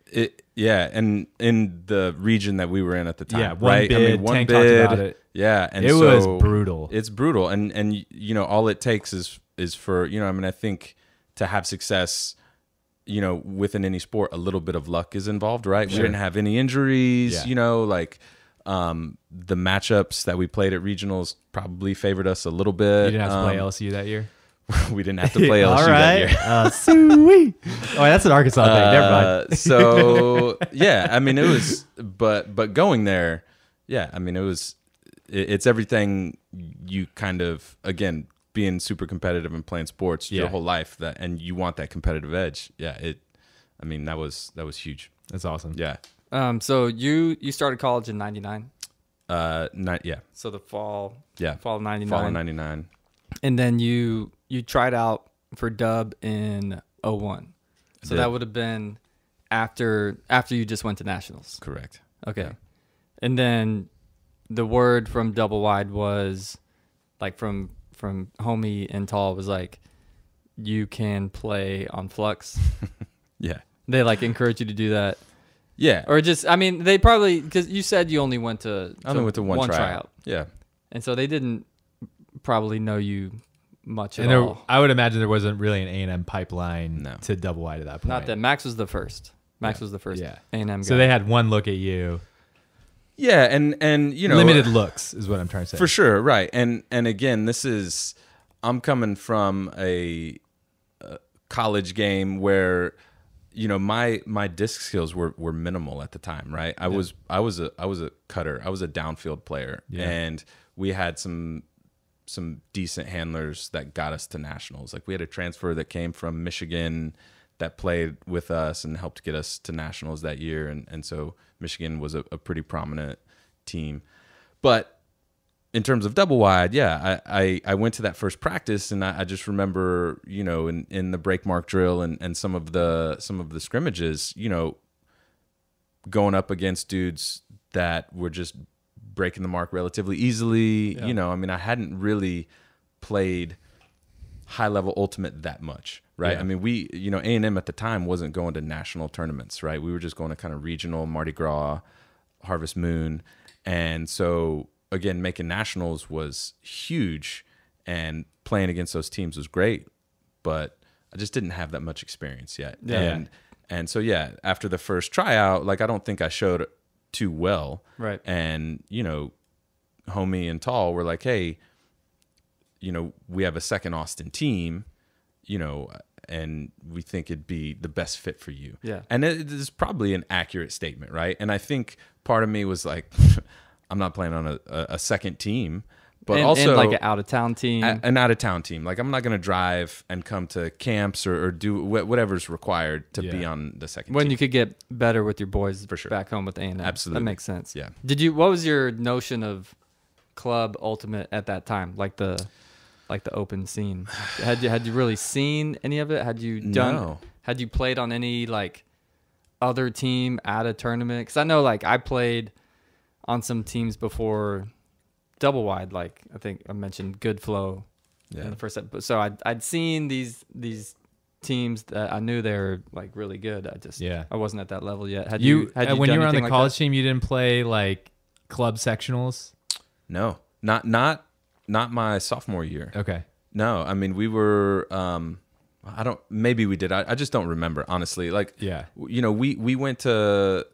Yeah, and in the region that we were in at the time, Yeah, one right? bid, Tank talked about it. Yeah, and It so was brutal. It's brutal, and you know, all it takes is for, you know, I mean, I think to have success, you know, within any sport, a little bit of luck is involved, right? We didn't have any injuries, Yeah. you know, like the matchups that we played at regionals probably favored us a little bit. You didn't have to play LSU that year? We didn't have to play LSU All that right. year. Sweet. Oh, that's an Arkansas thing. Never mind. So yeah, I mean, it was, but going there, yeah, I mean, it's everything you kind of, again, being super competitive and playing sports your whole life, that, and you want that competitive edge. Yeah, I mean, that was huge. That's awesome. Yeah. So you started college in '99. Yeah. So the fall. Yeah. Fall of '99. Fall of '99. And then you tried out for dub in 01. So did. that would have been after you just went to nationals. Correct. Okay. Yeah. And then the word from Doublewide was, like, from homie and tall, was like, you can play on Flux. Yeah. They like encourage you to do that. Yeah. Or just, I mean, they probably, because you said you only went to I only went to one tryout. Yeah. And so they didn't probably know you much And at all. I would imagine there wasn't really an A&M pipeline No. to Doublewide at that point. Not that Max was the first. Max was the first Yeah. A&M guy. So they had one look at you. Yeah, and you know, Limited looks is what I'm trying to say. for sure, right? And again, I'm coming from a college game where, you know, my disc skills were minimal at the time, right? I was a cutter, I was a downfield player, and we had some decent handlers that got us to nationals. Like we had a transfer that came from Michigan that played with us and helped get us to nationals that year, and so Michigan was a pretty prominent team. But in terms of Doublewide, yeah, I went to that first practice, and I just remember, you know, in the break mark drill and some of the scrimmages, you know, going up against dudes that were just breaking the mark relatively easily. You know, I mean, I hadn't really played high level ultimate that much, right? Yeah. I mean, we, you know, A&M at the time wasn't going to national tournaments, right? We were just going to kind of regional, Mardi Gras, Harvest Moon. And so again, making nationals was huge, and playing against those teams was great, but I just didn't have that much experience yet. And so, yeah, after the first tryout, like, I don't think I showed too well. Right. And, you know, Homie and Tall were like, hey, you know, we have a second Austin team, you know, and we think it'd be the best fit for you. Yeah. And it is probably an accurate statement, right? And I think part of me was like, I'm not playing on a second team, but also like an out of town team. An out of town team. Like, I'm not going to drive and come to camps or do whatever's required to be on the second when team. you could get better with your boys For sure. back home with A&M. Absolutely. That makes sense. Yeah. What was your notion of club ultimate at that time? Like the open scene. Had you really seen any of it? Had you No. Had you played on any like other team at a tournament? Because I know like I played on some teams before Doublewide. Like I think I mentioned Good Flow in the first episode. So I'd seen these teams that I knew they were like really good. I wasn't at that level yet. Had you when done you were on the anything like college that? team, you didn't play like club sectionals? No, not my sophomore year. Okay. No, I mean, we were, maybe we did. I just don't remember, honestly. Like, you know, we went to,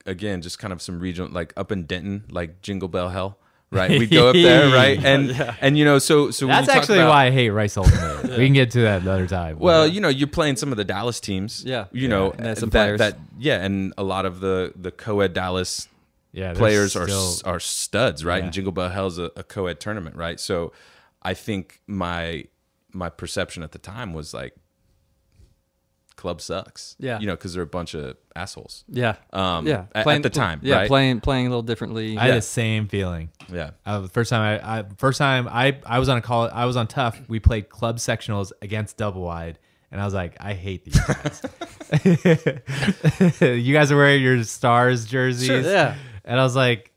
again, just kind of some regional, like up in Denton, like Jingle Bell Hell, right? We'd go up there, right? And you know, so when That's you talk actually about, why I hate Rice Ultimate. We can get to that another time. well, you know, you're playing some of the Dallas teams. Yeah. You know, And some players. and a lot of the co-ed Dallas they're players still- are studs, right? Yeah. And Jingle Bell Hell's a co-ed tournament, right? So I think my perception at the time was like, club sucks. Yeah. You know, because they're a bunch of assholes. Yeah. At the time, Yeah, right? playing a little differently. I had the same feeling. Yeah. The first time I was on a call, I was on Tough. We played club sectionals against Doublewide, and I was like, I hate these guys. You guys are wearing your Stars jerseys, Sure, yeah. and I was like,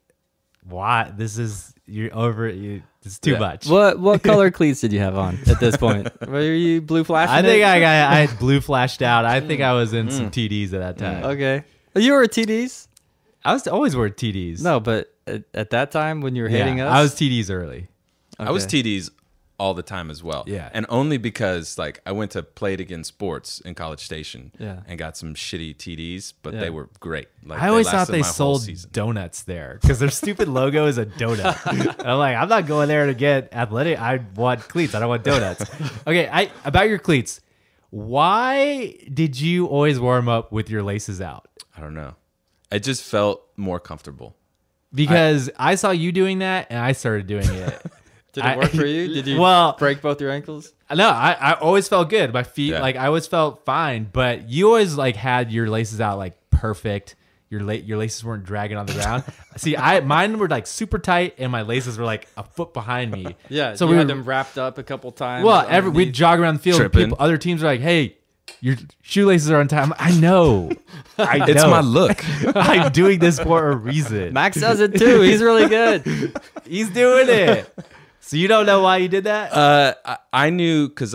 what? This is it's too much. What color cleats did you have on at this point? Were you blue flashing? I think it? I had blue flashed out. I think I was in some TDs at that time. Okay. You were TDs? I was always wearing TDs. No, but at that time when you were yeah, hitting us, I was TDs early. I was Okay. TDs all the time as well. Yeah. And only because like I went to Play It Again Sports in College Station and got some shitty TDs, but Yeah. they were great. Like, I always thought lasted they my whole sold season. donuts there because their stupid logo is a donut. And I'm like, I'm not going there to get athletic. I want cleats. I don't want donuts. Okay, about your cleats. Why did you always warm up with your laces out? I don't know. It just felt more comfortable. Because I saw you doing that and I started doing it. did it work for you? Did you break both your ankles? No, I always felt good. My feet, Yeah. like I always felt fine. But you always like had your laces out like perfect. Your laces weren't dragging on the ground. See, mine were like super tight, and my laces were like a foot behind me. Yeah. So So we had were them wrapped up a couple times. well. We'd underneath. jog around the field. Tripping. Other teams are like, "Hey, your shoelaces are untied." I know. I know. It's my look. I'm doing this for a reason. Max does it too. He's really good. He's doing it. So you don't know why you did that? I knew because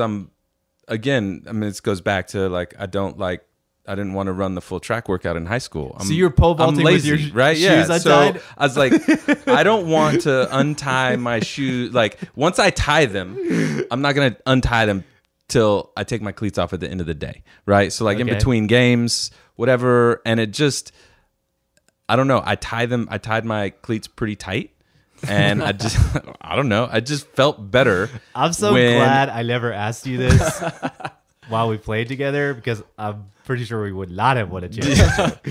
again, I mean, this goes back to like, I I didn't want to run the full track workout in high school. So you were pole vaulting lazy, with your right? shoes untied? So I was like, I don't want to untie my shoes. Like once I tie them, I'm not gonna untie them till I take my cleats off at the end of the day, right? So like in between games, whatever, and it just, I don't know. I tied my cleats pretty tight. And I just, I don't know. I just felt better. I'm so glad I never asked you this while we played together, because I'm pretty sure we would not have won a championship.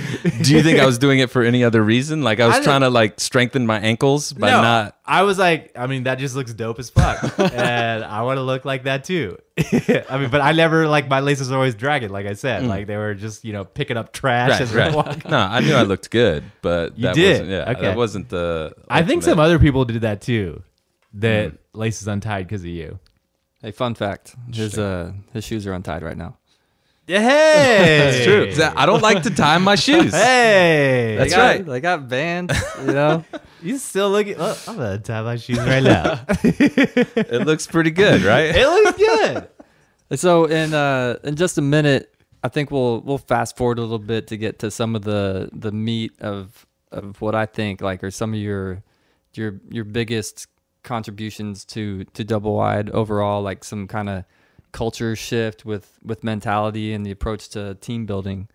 Do you think I was doing it for any other reason? Like I was trying to like strengthen my ankles by not. I was like, I mean, that just looks dope as fuck, and I want to look like that too. I mean, but I never, like, my laces were always dragging, like I said, like they were just, you know, picking up trash as we walk. No, I knew I looked good, but you did. That wasn't the. I think some other people did that too. That laces untied because of you. Hey, fun fact: his shoes are untied right now. Yeah, hey, It's true. I don't like to tie my shoes. Hey, That's right. They got bands, you know. You still looking? Oh, I'm gonna tie my shoes right now. It looks pretty good, right? It looks good. So in just a minute, I think we'll fast forward a little bit to get to some of the meat of what I think like are some of your biggest contributions to Doublewide overall, like some kind of culture shift with mentality and the approach to team building.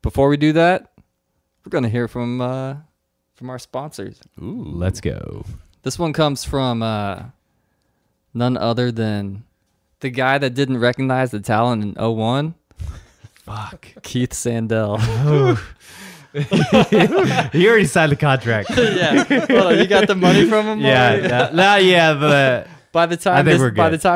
Before we do that, we're gonna hear from our sponsors. Ooh, let's go. This one comes from none other than the guy that didn't recognize the talent in 01. Fuck. Keith Sandell. He already signed the contract. Yeah. Hold on, you got the money from him? Yeah. But by the time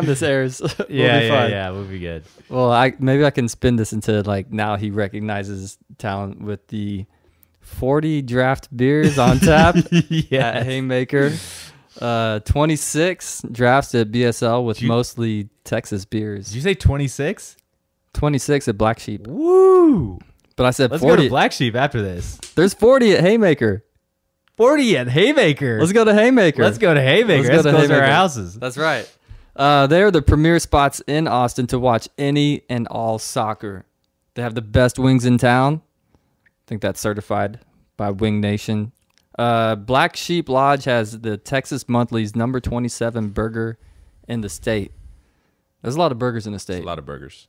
this airs, we'll be fine. Yeah, we'll be good. Well, maybe I can spin this into like now he recognizes talent with the 40 draft beers on tap at Haymaker. 26 drafts at BSL with mostly Texas beers. Did you say 26? 26 at Black Sheep. Woo! But I said Let's 40. go to Black Sheep after this. There's 40 at Haymaker. 40 at Haymaker. Let's go to Haymaker. Let's go to Haymaker. Let's go to our houses. That's right. They're the premier spots in Austin to watch any and all soccer. They have the best wings in town. I think that's certified by Wing Nation. Black Sheep Lodge has the Texas Monthly's number 27 burger in the state. There's a lot of burgers in the state. A lot of burgers.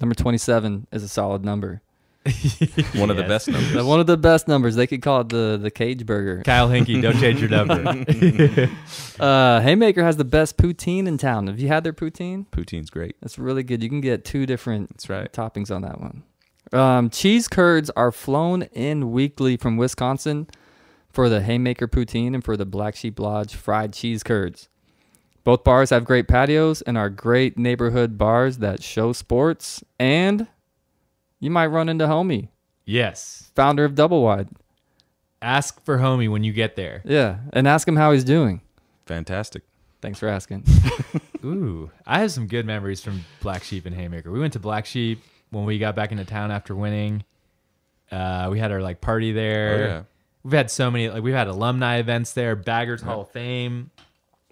Number 27 is a solid number. One of the best numbers. One of the best numbers. They could call it the Cage Burger. Kyle Hinkie, don't change your number. Haymaker has the best poutine in town. Have you had their poutine? Poutine's great. That's really good. You can get 2 different That's right. toppings on that one. Cheese curds are flown in weekly from Wisconsin for the Haymaker poutine and for the Black Sheep Lodge fried cheese curds. Both bars have great patios and are great neighborhood bars that show sports, and you might run into Homie. Yes. Founder of Doublewide. Ask for Homie when you get there. Yeah, and ask him how he's doing. Fantastic. Thanks for asking. Ooh, I have some good memories from Black Sheep and Haymaker. We went to Black Sheep when we got back into town after winning. We had our like party there. Oh, yeah. We've had so many, like we've had alumni events there. Baggers Hall of Fame.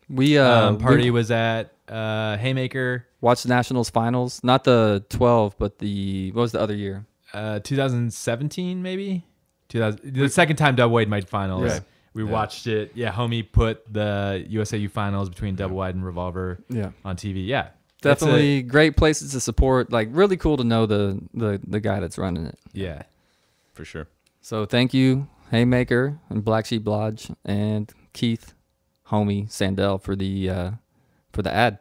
We party was at Haymaker. Watched the Nationals finals, not the 12, but what was the other year? 2017 maybe. The second time Doublewide made finals. Yeah. We watched it. Yeah, Homie put the USAU finals between Doublewide and Revolver on TV. Yeah. Definitely great places to support. Like really cool to know the guy that's running it. Yeah. For sure. So thank you, Haymaker and Black Sheep Lodge and Keith, Homie Sandell for the ad.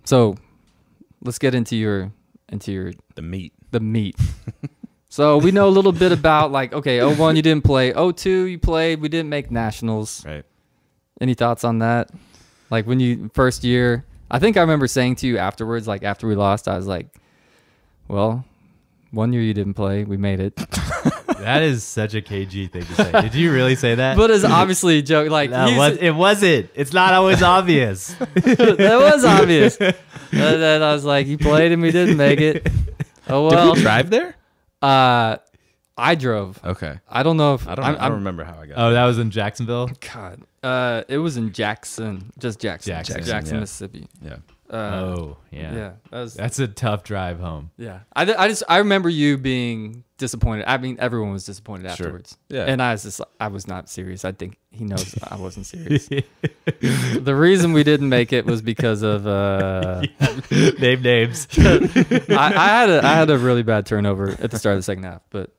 So let's get into the meat. The meat. So we know a little bit about like, okay, 01 you didn't play, 02 you played, we didn't make nationals. Right. Any thoughts on that? Like when you first year, I think I remember saying to you afterwards, like after we lost, I was like, well, 1 year you didn't play, we made it. That is such a KG thing to say. Did you really say that? But it's obviously a joke. Like it wasn't. It's not always obvious. That was obvious. And then I was like, you played and we didn't make it. Oh well. Did we drive there? I drove. Okay. I don't know if I don't remember how I got. Oh, that was in Jacksonville. God. It was in Jackson, just Jackson, yeah. Mississippi. Yeah. Oh, yeah. Yeah, That's a tough drive home. yeah. I remember you being disappointed. I mean, everyone was disappointed afterwards. Yeah. And I was not serious. I think he knows I wasn't serious. The reason we didn't make it was because of Name names. I had a really bad turnover at the start of the second half, but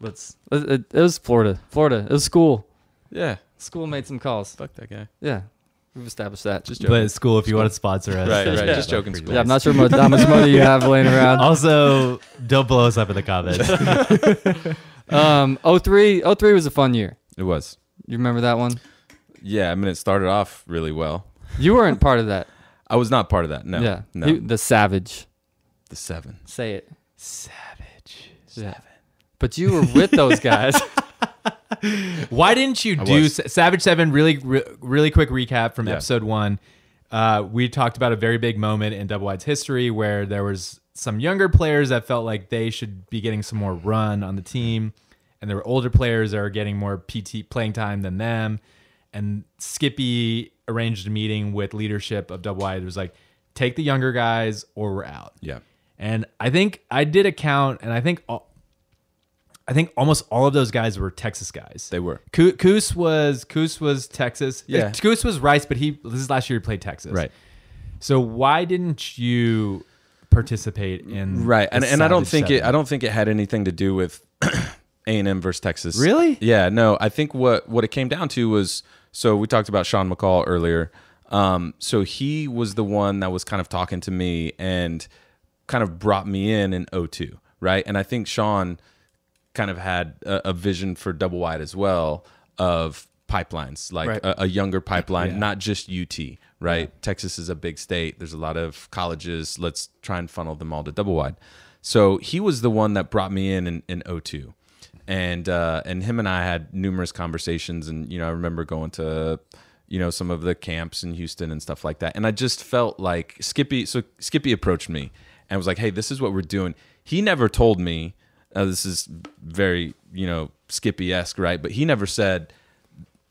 it was Florida. It was school. Yeah. School made some calls. Fuck that guy. Yeah. We've established that. Just joking. But school, if you want to sponsor us. Right. Yeah. Just joking. School. Yeah, I'm not sure how much money you have laying around. Also, don't blow us up in the comments. 03 was a fun year. It was. You remember that one? Yeah. I mean, it started off really well. You weren't part of that. I was not part of that. No. Yeah. No. The Savage. The 7. Say it. Savage. Yeah. But you were with those guys. Why didn't you do Savage 7? Really quick recap from episode 1. We talked about a very big moment in Doublewide's history where there was some younger players that felt like they should be getting some more run on the team, and there were older players that are getting more PT playing time than them. And Skippy arranged a meeting with leadership of Doublewide. It was like, take the younger guys or we're out. Yeah. And I think I did a count, and I think almost all of those guys were Texas guys. They were. Coos was Texas. Yeah. Coos was Rice, but this is last year he played Texas. Right. So why didn't you participate in Right. the And I don't Savage think 7? it had anything to do with A&M versus Texas. Really? Yeah, no. I think what it came down to was, so we talked about Sean McCall earlier. So he was the one that was kind of talking to me and kind of brought me in 02, right? And I think Sean kind of had a vision for Doublewide as well of pipelines, like Right. a younger pipeline, Yeah. not just UT, right? Texas is a big state. There's a lot of colleges. Let's try and funnel them all to Doublewide. So he was the one that brought me in 02. And him and I had numerous conversations, and I remember going to some of the camps in Houston and stuff like that. And I just felt like Skippy approached me and was like, "Hey, this is what we're doing." He never told me, this is very Skippy-esque, right? But he never said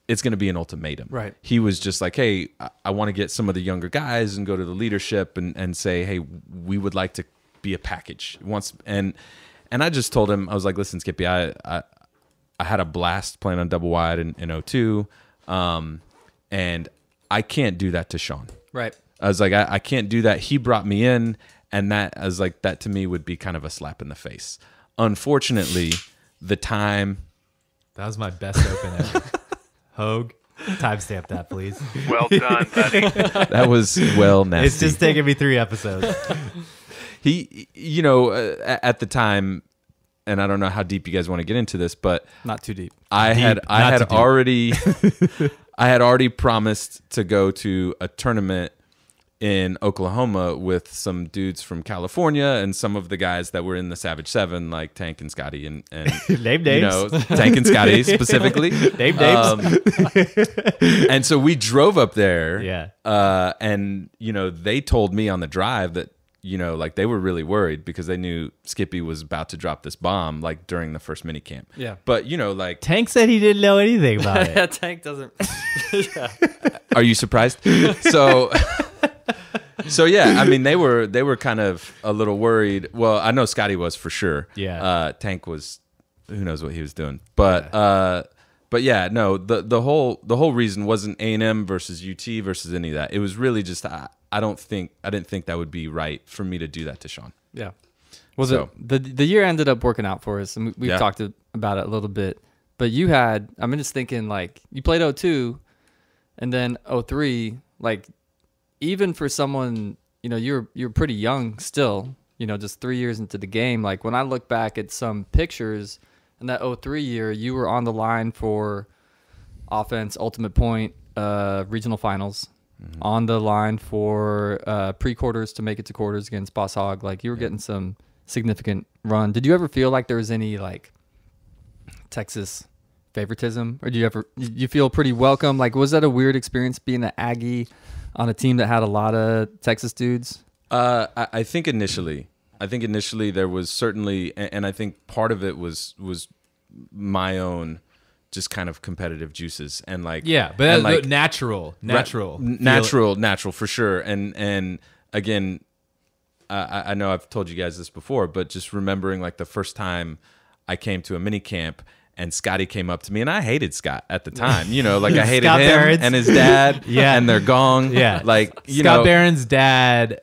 it's going to be an ultimatum. Right. He was just like, "Hey, I want to get some of the younger guys and go to the leadership and say, hey, we would like to be a package once." And I just told him, I was like, "Listen, Skippy, I had a blast playing on Doublewide in 02, and I can't do that to Sean." Right. I was like, I can't do that. He brought me in, and that, I was like, that to me would be kind of a slap in the face. Unfortunately, the time... That was my best open ever. Hogue, timestamp that, please. Well done, buddy. That was well nasty. It's just taken me 3 episodes. He, at the time, and I don't know how deep you guys want to get into this, but Not too deep. I had already promised to go to a tournament in Oklahoma with some dudes from California and some of the guys that were in the Savage 7, like Tank and Scotty and Name names. Tank and Scotty specifically. Name names. And so we drove up there. Yeah. And they told me on the drive that like they were really worried because they knew Skippy was about to drop this bomb like during the first mini camp. Yeah. But like Tank said he didn't know anything about it. Yeah, Tank doesn't. are you surprised? So yeah, I mean they were kind of a little worried. Well, I know Scotty was for sure. Yeah. Tank was, who knows what he was doing. But yeah, no, the whole reason wasn't A&M versus UT versus any of that. It was really just I didn't think that would be right for me to do that to Sean. Yeah. Well, So- the year ended up working out for us, and we've Yeah. talked about it a little bit. But you had, I'm just thinking, like, you played 02, and then 03, like, even for someone, you're pretty young still, just 3 years into the game. Like, when I look back at some pictures in that 03 year, you were on the line for offense, ultimate point, regional finals, on the line for pre-quarters to make it to quarters against Boss Hog. Like, you were getting some significant run. Did you ever feel like there was any, like, Texas favoritism, or you feel pretty welcome? Like, was that a weird experience being an Aggie on a team that had a lot of Texas dudes? I think initially there was certainly, and I think part of it was my own just kind of competitive juices and like, Yeah, but and that's like natural natural for sure. And again, I know I've told you guys this before, but just remembering like the first time I came to a mini camp and Scotty came up to me, and I hated Scott at the time. You know, like I hated Scott him Barrett's. and his dad Yeah. and their gong. Yeah. Like, you Scott know. Barron's dad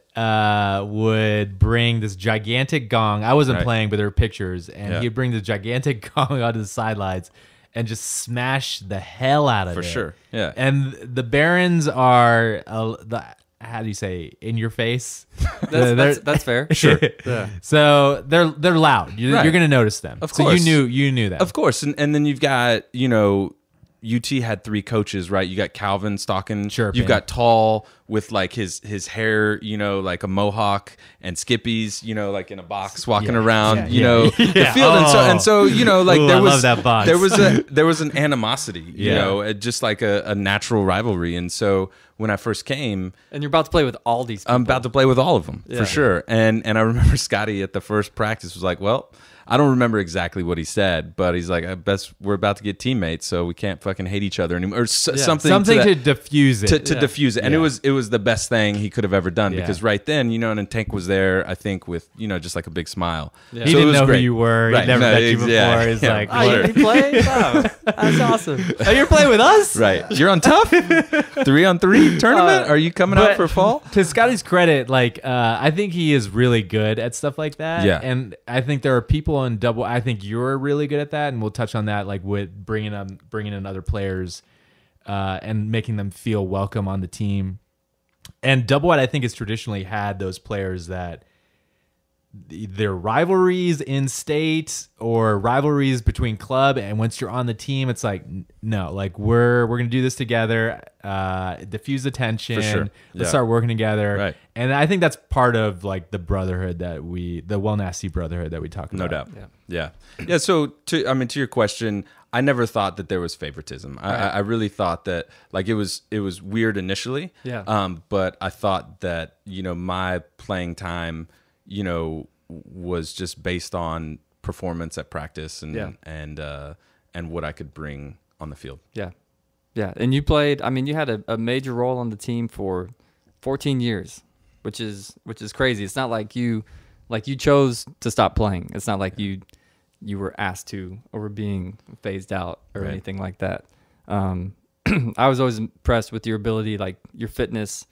would bring this gigantic gong. I wasn't Right. playing, but there were pictures, and Yeah. he'd bring the gigantic gong onto the sidelines and just smash the hell out of For it. sure. Yeah. And the Barons are how do you say, in your face? That's fair. Sure. Yeah. So they're loud. You're Right. going to notice them. Of So course. you knew that. Of course. And then you've got, you know, UT had 3 coaches, right? You got Calvin Stocking. Sure, You've Pam. got Tall with like his hair, you know, like a mohawk, and Skippy's, you know, like in a box walking Yeah, around, yeah, you yeah. know, the Yeah. field. And so, you know, like Ooh, there I was love that box. there was an animosity, you Yeah. know, just like a natural rivalry. And so when I first came, And you're about to play with all these people. I'm about to play with all of them Yeah. for sure. And I remember Scotty at the first practice was like, well, I don't remember exactly what he said, but he's like, I bet we're about to get teammates, so we can't fucking hate each other anymore, or something. Something to to diffuse it. to diffuse it. And Yeah. it was the best thing he could have ever done, Yeah. because right then, you know, and Tank was there, I think, with, you know, just like a big smile. Yeah. He So it didn't was know great. who you were. Right. He'd never No, met you before. yeah, He's yeah. like, Oh, you play? Oh, that's awesome. oh, you're playing with us? Right. You're on tough 3-on-3 tournament. Are you coming out but- for fall? To Scotty's credit, like I think he is really good at stuff like that. Yeah. And I think there are people in double. I think you're really good at that, and we'll touch on that, like with bringing in other players, and making them feel welcome on the team. And Doublewide, I think, has traditionally had those players that their rivalries in state or rivalries between club, and once you're on the team, it's like, no, like we're gonna do this together, diffuse the tension, For sure. let's Yeah. start working together. Right. And I think that's part of like the brotherhood the well nasty brotherhood that we talk about. No doubt. Yeah. Yeah. So to your question, I never thought that there was favoritism. I really thought that like it was weird initially. Yeah. But I thought that, you know, my playing time, you know, was just based on performance at practice and what I could bring on the field. Yeah. Yeah. And you played, I mean, you had a major role on the team for 14 years, which is crazy. It's not like you chose to stop playing. It's not like you were asked to or were being phased out or Right. anything like that. I was always impressed with your ability, like your fitness,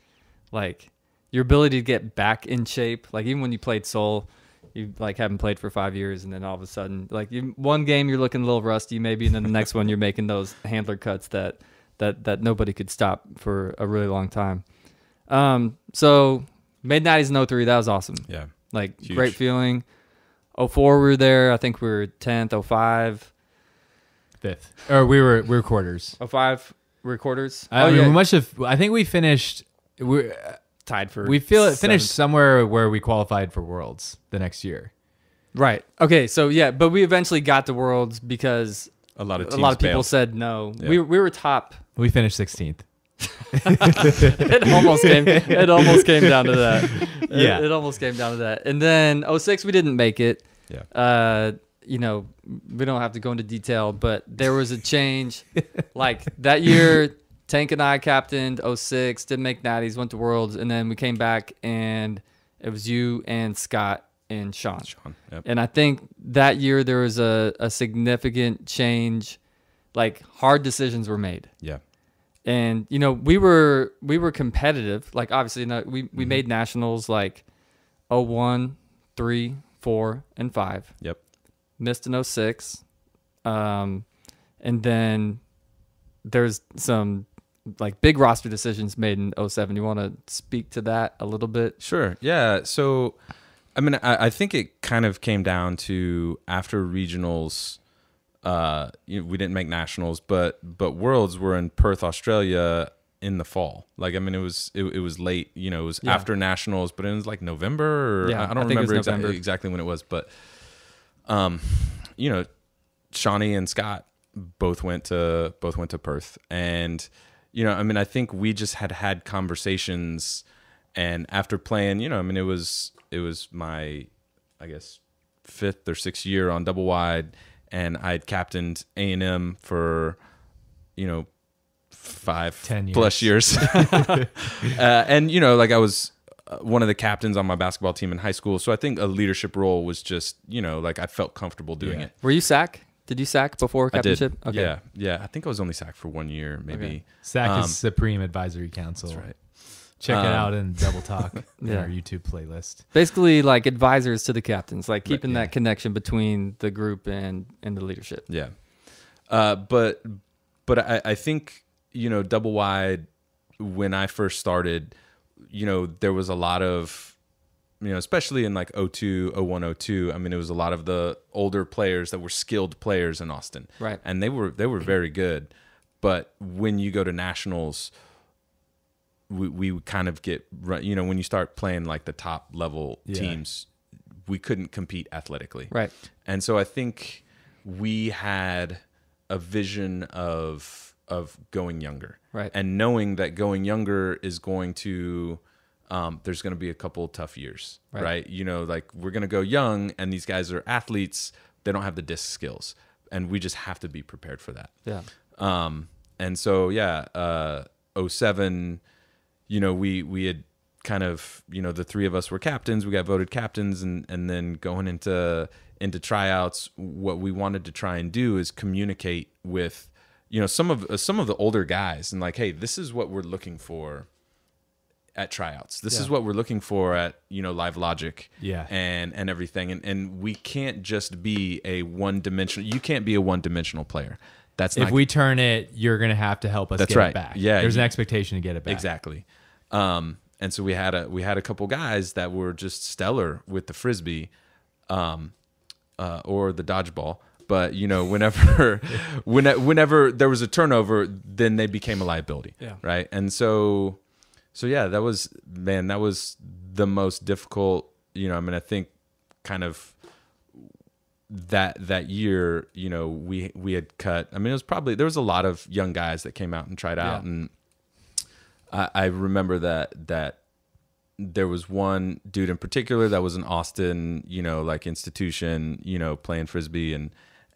like your ability to get back in shape. Like even when you played Seoul, you like haven't played for 5 years, and then all of a sudden, like one game you're looking a little rusty, maybe, and then the next one you're making those handler cuts that nobody could stop for a really long time. So made natties in 03. That was awesome. Yeah. Like Huge. great feeling. 04 we were there. I think we were 10th. 05. Fifth, or we were quarters. 05 we were quarters. I mean, we must have. I think we finished. tied for. We finished seventh. somewhere where we qualified for Worlds the next year. Right. Okay. So yeah, but we eventually got to Worlds because A lot of a teams lot of people bailed. said no. Yeah. We were top. We finished 16th. It almost came down to that. Yeah. It almost came down to that. And then 06 we didn't make it. Yeah. You know, we don't have to go into detail, but there was a change. Like that year, Tank and I captained 06, didn't make natties, went to Worlds, and then we came back and it was you and Scott and Sean. Yep. And I think that year there was a significant change, like hard decisions were made. Yeah. And you know, we were competitive. Like obviously, we made nationals like 01, 3, 4, and 5. Yep. Missed in 06. And then there's some like big roster decisions made in 07. You want to speak to that a little bit? Sure. Yeah. So, I mean, I think it kind of came down to after regionals. We didn't make nationals, but Worlds were in Perth, Australia, in the fall. Like, I mean, it was late. You know, it was after nationals, but it was like November. Or, Yeah, I don't I think it was remember November. exactly when it was, but you know, Shawnee and Scott both went to Perth, and you know, I mean, I think we just had conversations, and after playing, you know, I mean, it was my, I guess, 5th or 6th year on Doublewide, and I had captained A&M for, you know, 10 years. plus years, and you know, like I was one of the captains on my basketball team in high school. So I think a leadership role was just, like I felt comfortable doing it. Were you SAC? Did you SAC before captainship? I did. Okay. Yeah. I think I was only SAC for 1 year, maybe. Okay. SAC is Supreme Advisory Council. That's right. Check it out in Double Talk in Yeah. our YouTube playlist. Basically, like advisors to the captains, like keeping Yeah. that connection between the group and the leadership. Yeah. But I think, Doublewide, when I first started, there was a lot of, especially in like 02, 01, 02. I mean, it was a lot of the older players that were skilled players in Austin. Right. And they were very good. But when you go to nationals, we kind of get, when you start playing like the top level teams, we couldn't compete athletically. Right. And so I think we had a vision of going younger. Right. And knowing that going younger is going to, there's going to be a couple tough years, right? Like we're going to go young and these guys are athletes. They don't have the disc skills and we just have to be prepared for that. Yeah. And so, 07, we had kind of, the three of us were captains. We got voted captains, and then going into tryouts, what we wanted to try and do is communicate with, some of the older guys and like, hey, this is what we're looking for at tryouts. This is what we're looking for at, Live Logic and everything. And we can't just be you can't be a one-dimensional player. That's not, if we turn it, you're going to have to help us get it back. Yeah. There's an expectation to get it back. Exactly. And so we had a couple guys that were just stellar with the frisbee, or the dodgeball. But whenever there was a turnover, then they became a liability. Yeah. Right. And so that was the most difficult. I think kind of that year, we had cut. I mean, it was probably, there was a lot of young guys that came out and tried out, and I remember that there was one dude in particular that was an Austin, like institution, playing frisbee,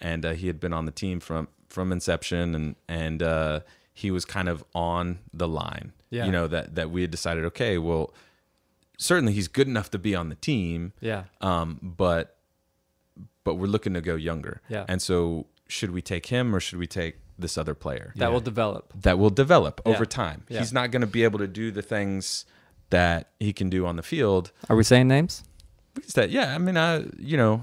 and he had been on the team from inception, and he was kind of on the line, that we had decided, okay, well, certainly he's good enough to be on the team, but we're looking to go younger, and so should we take him or should we take this other player That will develop. over time? Yeah. He's not going to be able to do the things that he can do on the field. Are we saying names? Yeah, I mean,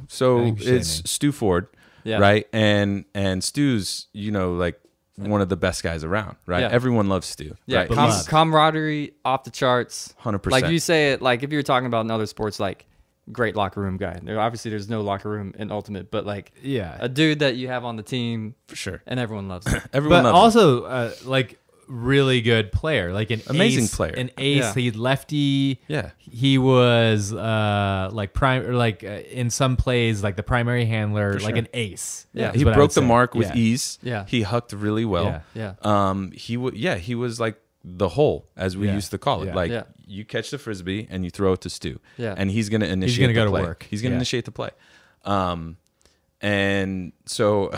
so think we should it's say names. Stu Ford, right? And Stu's, like one of the best guys around, right? Yeah. Everyone loves Stu. Yeah, right? Beloved. camaraderie off the charts. 100%. Like you say it, like if you're talking about in other sports, like great locker room guy. There's no locker room in Ultimate, but like a dude that you have on the team For sure. and everyone loves him. Everyone But loves him. also, like really good player, like an Amazing ace, player. An ace. Yeah. He lefty. Yeah. He was in some plays like the primary handler, like an ace. Yeah. is He what I broke would the say. mark with Yeah. ease. Yeah. He hucked really well. Yeah. He was like the hole, as we Yeah. used to call it. Yeah. Like Yeah. you catch the frisbee and you throw it to Stu. Yeah. And he's going to initiate gonna the go to play. work. He's going to Yeah. initiate the play. And so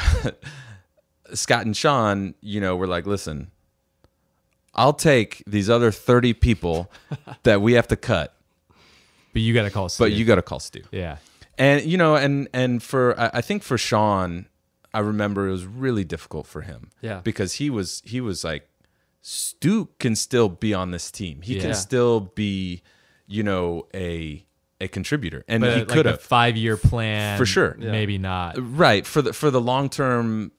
Scott and Sean, were like, listen, I'll take these other 30 people that we have to cut, But you got to call. but you got to call Stu. Yeah. And and I think for Sean, I remember it was really difficult for him. Yeah. Because he was like, Stu can still be on this team. He Yeah. can still be, a contributor, and But he like could a have 5-year plan, For sure. Maybe not. right for the long term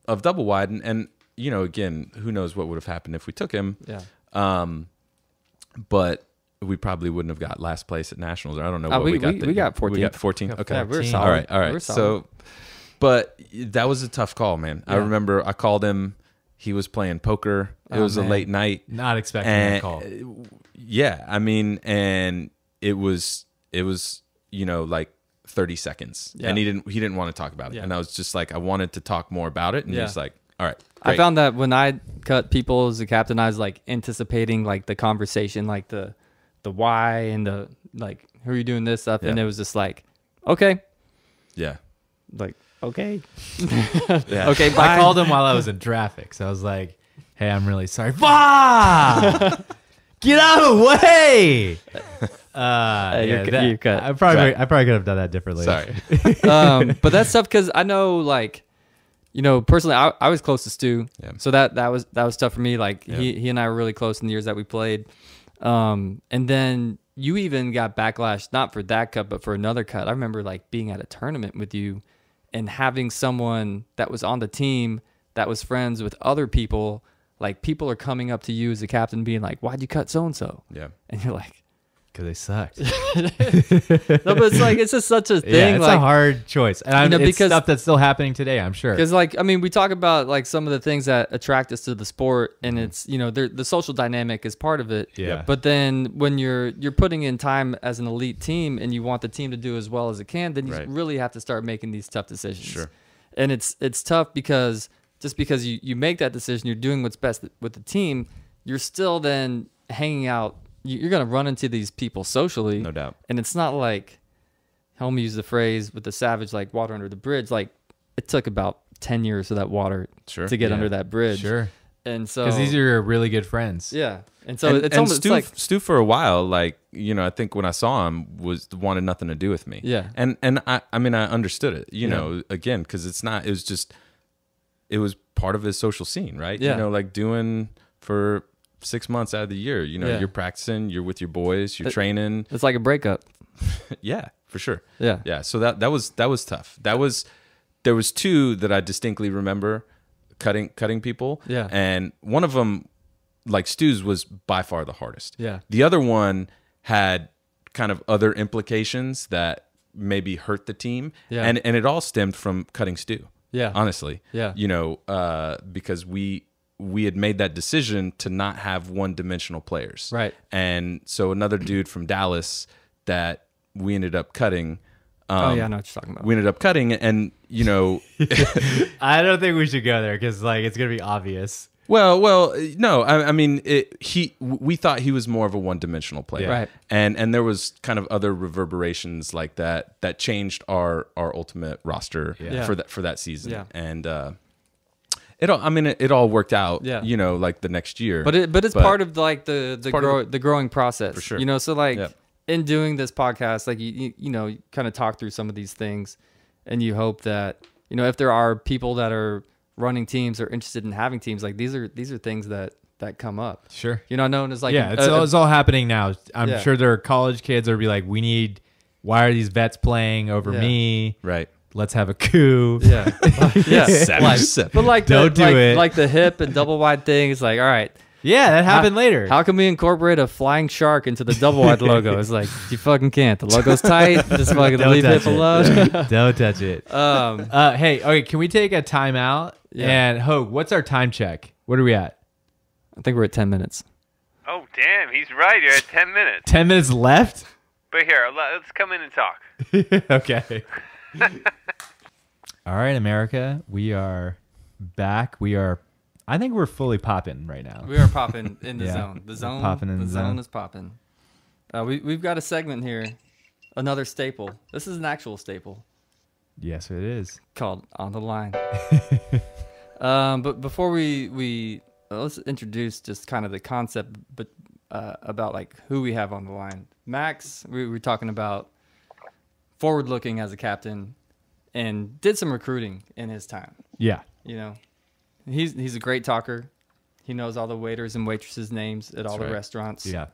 of Doublewide, and again, who knows what would have happened if we took him. Yeah. But we probably wouldn't have got last place at nationals. Or I don't know what we got. we got 14th. We got 14. Okay, Yeah, we're 14. solid. all right. We're So, solid. but that was a tough call, man. I Yeah. remember I called him. He was playing poker. It was a man. late night. Not expecting And that call. yeah, I mean, and it was like 30 seconds, Yeah. and he didn't want to talk about it, Yeah. and I was just like, I wanted to talk more about it, and Yeah. he's like, all right, I great. found that when I cut people as a captain, I was like anticipating like the conversation, like the why and the like, who are you doing this stuff, and Yeah. it was just like, okay, yeah, like okay, yeah, okay, bye. I called him while I was in traffic, so I was like, "Hey, I'm really sorry." Bah! Get out of the way. you're cut. I probably could have done that differently. Sorry. But that's tough because I know, like, you know, personally, I was close to Stu, so that was tough for me. Like he and I were really close in the years that we played, and then you even got backlash not for that cut but for another cut. I remember like being at a tournament with you and having someone that was on the team that was friends with other people. Like, people are coming up to you as a captain being like, why'd you cut so and so? Yeah. And you're like, because they sucked. no, but it's like, it's just such a thing. Yeah, it's like, a hard choice, and it's because stuff that's still happening today, I'm sure. Because, like, I mean, we talk about like some of the things that attract us to the sport, and it's, you know, the social dynamic is part of it. Yeah. But then when you're putting in time as an elite team and you want the team to do as well as it can, then you really have to start making these tough decisions. Sure. And it's tough because just because you make that decision, you're doing what's best with the team, you're still then hanging out. You're going to run into these people socially. No doubt. And it's not like, Helm used the phrase with the Savage, like water under the bridge. Like, it took about 10 years for that water to get under that bridge. Sure. And so, because these are your really good friends. Yeah. And so it's almost Stu, like Stu for a while, like, you know, I think when I saw him wanted nothing to do with me. Yeah. And I mean, I understood it, you know, again, because it was part of his social scene, right? Yeah. You know, like doing for 6 months out of the year, you know, you're practicing, you're with your boys, you're training. it's like a breakup. Yeah, for sure. Yeah. Yeah. So that was tough. There was two that I distinctly remember cutting people. Yeah. And one of them, like Stu's, was by far the hardest. Yeah. The other one had kind of other implications that maybe hurt the team. Yeah. And it all stemmed from cutting Stu. Yeah. Honestly. Yeah. You know, because we had made that decision to not have one-dimensional players. Right. And so another dude from Dallas that we ended up cutting. Oh, yeah, I know what you're talking about. We ended up cutting, and, you know. I don't think we should go there because, like, it's going to be obvious. Well, no. I mean, we thought he was more of a one-dimensional player, Right? And there was kind of other reverberations like that changed our ultimate roster for that season. Yeah. And it all worked out. Yeah. You know, like the next year. But it's part of like the growing process. For sure. You know, so like in doing this podcast, like you know, you kind of talk through some of these things, and you hope that, you know, if there are people that are running teams or interested in having teams, like these are things that come up. Sure. You know, known as like it's all happening now. I'm Yeah. sure there are college kids that will be like, why are these vets playing over me? Right. Let's have a coup. Yeah. Yeah. Savage. But like Don't do it. Like the hip and double wide thing is like, all right, Yeah, that happened later. How can we incorporate a flying shark into the double wide logo? It's like, you fucking can't. The logo's tight. Just fucking Don't leave touch it alone. Don't touch it. Hey, okay, can we take a timeout? Yeah. And Hogue, what's our time check? What are we at? I think we're at 10 minutes. Oh, damn, he's right. You're at 10 minutes. 10 minutes left? But here, let's come in and talk. Okay. All right, America. We are back. I think we're fully popping right now. We are popping in the Yeah, zone. The zone, popping in the zone. is popping. We've got a segment here, another staple. This is an actual staple Yes, it is. called On the Line. But before we let's introduce just kind of the concept, but about like who we have on the line. Max, we were talking about forward looking as a captain, and did some recruiting in his time. Yeah. You know, he's a great talker. He knows all the waiters and waitresses' names at all the right. restaurants. Yeah.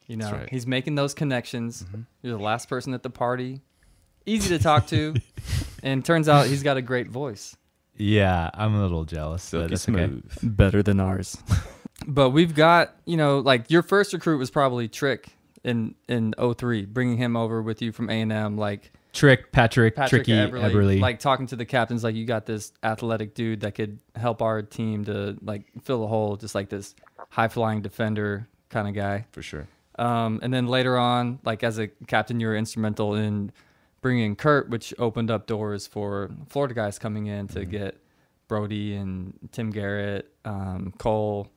You know, right. he's making those connections. You're the last person at the party. Easy to talk to. And turns out he's got a great voice. Yeah, I'm a little jealous. But Silky that's okay. smooth. Better than ours. But we've got, you know, like your first recruit was probably Trick in 03, bringing him over with you from A&M. Like Patrick Tricky, Eberly. Like talking to the captains, like, you got this athletic dude that could help our team to like fill a hole, just like this high-flying defender kind of guy. For sure. And then later on, like as a captain, you were instrumental in bringing in Kurt, which opened up doors for Florida guys coming in to get Brody and Tim Garrett, Cole.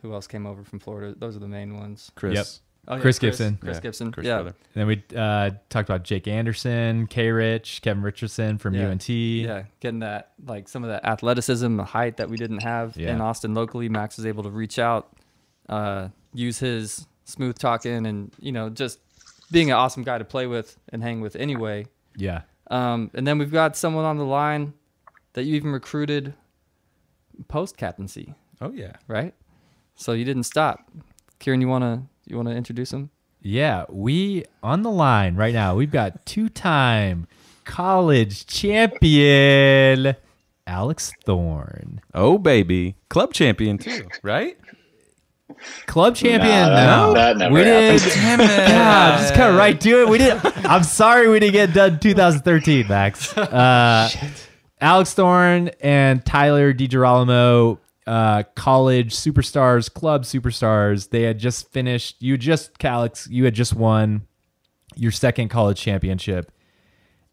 Who else came over from Florida? Those are the main ones. Chris. Yep. Oh, yeah, Chris Gibson. Chris Yeah, Gibson. Chris Yeah. brother. Then we talked about Jake Anderson, K. Rich, Kevin Richardson from Yeah. UNT. Yeah, getting that, like some of that athleticism, the height that we didn't have Yeah. in Austin locally. Max was able to reach out, use his smooth talking, and, you know, just being an awesome guy to play with and hang with anyway. Yeah. And then we've got someone on the line that you even recruited post-captaincy, Oh yeah. right? So you didn't stop. Kiran, you wanna introduce him? Yeah, we on the line right now. We've got 2-time college champion Alex Thorne. Oh baby, club champion too, right? Club champion. No, that never we did. happened. Damn it! God, just cut right to it. We did. I'm sorry we didn't get done 2013, Max. Alex Thorne and Tyler DiGirolamo, college superstars, club superstars. They had just finished. Alex, you had just won your second college championship.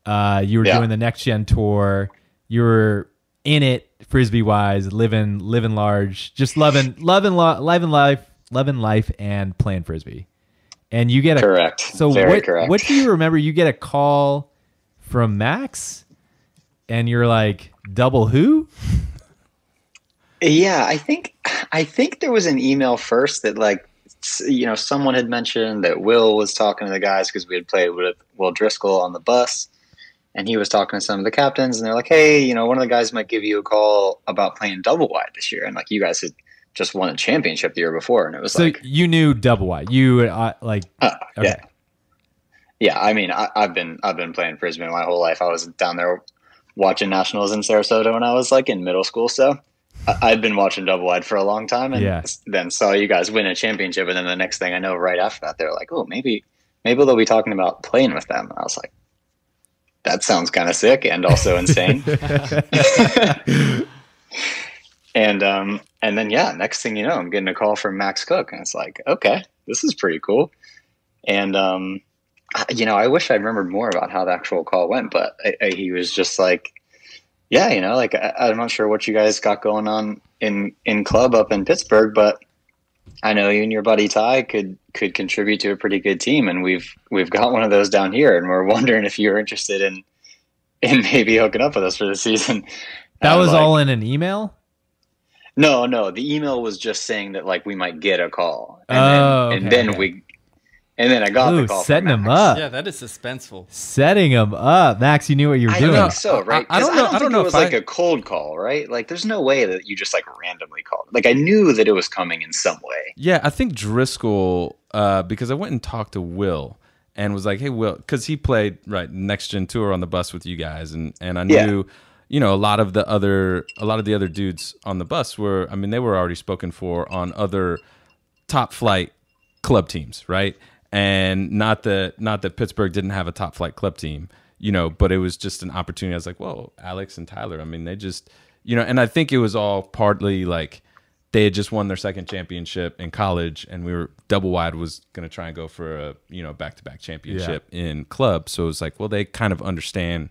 You were doing the next gen tour. You were in it, frisbee wise, living large, just loving life, and playing frisbee. And you get Correct. So Very correct. what do you remember? You get a call from Max, and you're like, double who? Yeah, I think there was an email first that someone had mentioned that Will was talking to the guys because we had played with Will Driscoll on the bus, and he was talking to some of the captains, and they're like, hey, one of the guys might give you a call about playing Doublewide this year, and like you guys had just won a championship the year before, and it was so you knew Doublewide. You okay. Yeah. I mean, I've been playing frisbee my whole life. I was down there watching nationals in Sarasota when I was like in middle school, so I'd been watching Doublewide for a long time, and then saw you guys win a championship, and then the next thing I know, right after that, they're like, oh, maybe they'll be talking about playing with them. And I was like, that sounds kind of sick and also insane. And then next thing you know, I'm getting a call from Max Cook, and it's like, okay, this is pretty cool. And I wish I remembered more about how the actual call went, but he was just like, yeah, I'm not sure what you guys got going on in club up in Pittsburgh, but I know you and your buddy Ty could contribute to a pretty good team, and we've got one of those down here, and we're wondering if you're interested in maybe hooking up with us for the season. That was all in an email? No, the email was just saying that like we might get a call, and then I got the call. Setting from him Max. up. Yeah, that is suspenseful. Setting him up, Max. You knew what you were doing. I think so, right? I don't know. I don't know it was if like a cold call, right? Like, there's no way that you just like randomly called. Like, I knew that it was coming in some way. Yeah, I think Driscoll, because I went and talked to Will and was like, hey, Will, because he played next gen tour on the bus with you guys, and I knew, a lot of the other dudes on the bus were, I mean, they were already spoken for on other top flight club teams, right? And not that Pittsburgh didn't have a top flight club team, but it was just an opportunity. I was like, whoa, Alex and Tyler. I mean, they just, and I think it was all partly like they had just won their second championship in college, and Doublewide was going to try and go for a, back-to-back championship in club. So it was like, well, they kind of understand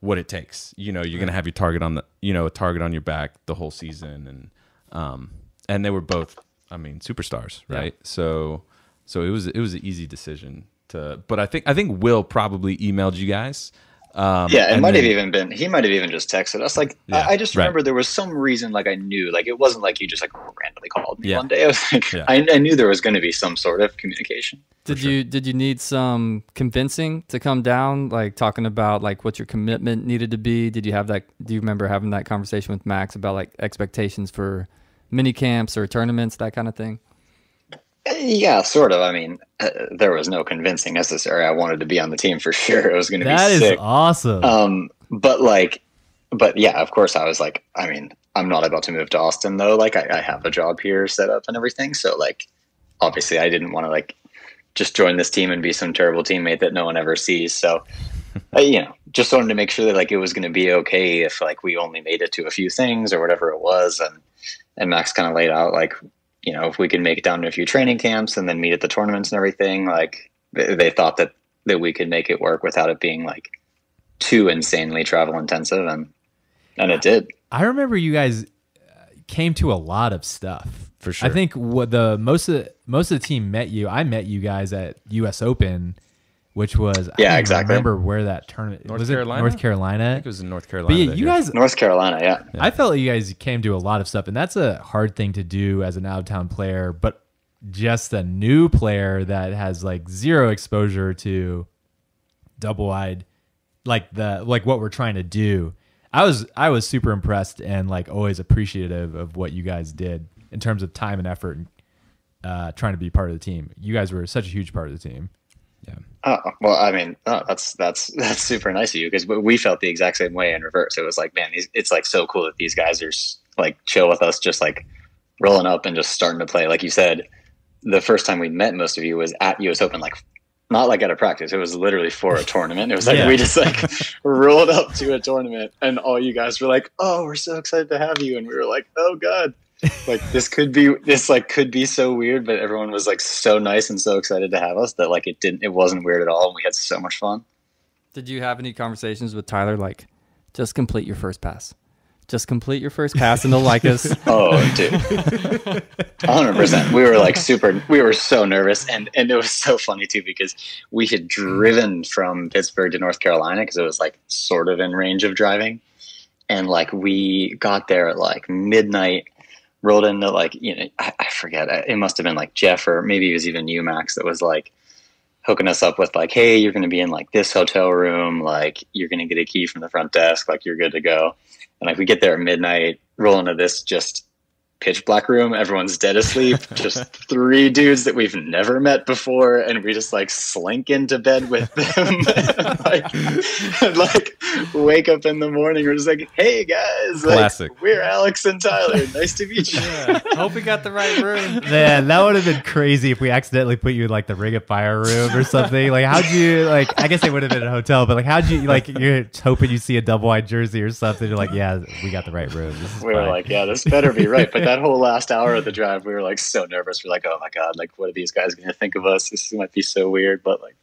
what it takes. You're going to have your target on a target on your back the whole season. And they were both, I mean, superstars, right? Yeah. So it was an easy decision but I think Will probably emailed you guys. He might have even just texted us. Like, I just remember there was some reason, like I knew, like it wasn't like you just like randomly called me one day. I was like, I knew there was going to be some sort of communication. Did you need some convincing to come down, like talking about like what your commitment needed to be? Did you have that? Do you remember having that conversation with Max about like expectations for mini camps or tournaments, that kind of thing? Yeah, sort of. I mean, there was no convincing necessary. I wanted to be on the team for sure. It was going to be sick. That is awesome. But yeah, of course I was like, I mean, I'm not about to move to Austin though. Like I have a job here set up and everything. So like, obviously I didn't want to like just join this team and be some terrible teammate that no one ever sees. So, just wanted to make sure that like it was going to be okay if like we only made it to a few things or whatever it was. And Max kind of laid out like, if we could make it down to a few training camps and then meet at the tournaments and everything, like they thought that we could make it work without it being like too insanely travel intensive. And it did. I remember you guys came to a lot of stuff for sure. I think what most of the team met you. I met you guys at US Open, which was, I don't even remember where that tournament was. Carolina? North Carolina? I think it was in North Carolina. But yeah, you guys, North Carolina, yeah. I felt like you guys came to a lot of stuff, and that's a hard thing to do as an out-of-town player. But just a new player that has like zero exposure to Doublewide, like what we're trying to do. I was super impressed and like always appreciative of what you guys did in terms of time and effort and trying to be part of the team. You guys were such a huge part of the team. Yeah. Oh, well, I mean, that's super nice of you, because we felt the exact same way in reverse. It was like, man, it's like so cool that these guys are like chill with us, just like rolling up and just starting to play. Like you said, the first time we met most of you was at US Open, like not like at a practice. It was literally for a tournament. It was like we just like rolled up to a tournament, and all you guys were like, "Oh, we're so excited to have you," and we were like, "Oh God." Like this could be so weird, but everyone was like so nice and so excited to have us that like it wasn't weird at all, and we had so much fun. Did you have any conversations with Tyler like, just complete your first pass? Just complete your first pass and they'll like us. Oh, dude. 100%. We were like we were so nervous, and it was so funny too, because we had driven from Pittsburgh to North Carolina because it was like sort of in range of driving. And like we got there at like midnight, rolled into like, I forget, it must have been like Jeff, or maybe it was even you, Max, that was like hooking us up with like, hey, you're going to be in like this hotel room, like you're going to get a key from the front desk, like you're good to go. And like we get there at midnight, roll into this just pitch black room, everyone's dead asleep, just three dudes that we've never met before, and we just like slink into bed with them. and like wake up in the morning, we're just like, hey guys, Classic. Like, we're Alex and Tyler, nice to meet you. Hope we got the right room. Man, that would have been crazy if we accidentally put you in like the Ring of Fire room or something. Like, how'd you like? I guess it would have been a hotel, but like, how'd you like? You're hoping you see a Doublewide jersey or something. You're like, yeah, we got the right room. We were like, yeah, this better be right. But that whole last hour of the drive, we were like so nervous. We're like, oh my God, like what are these guys going to think of us? This might be so weird, but like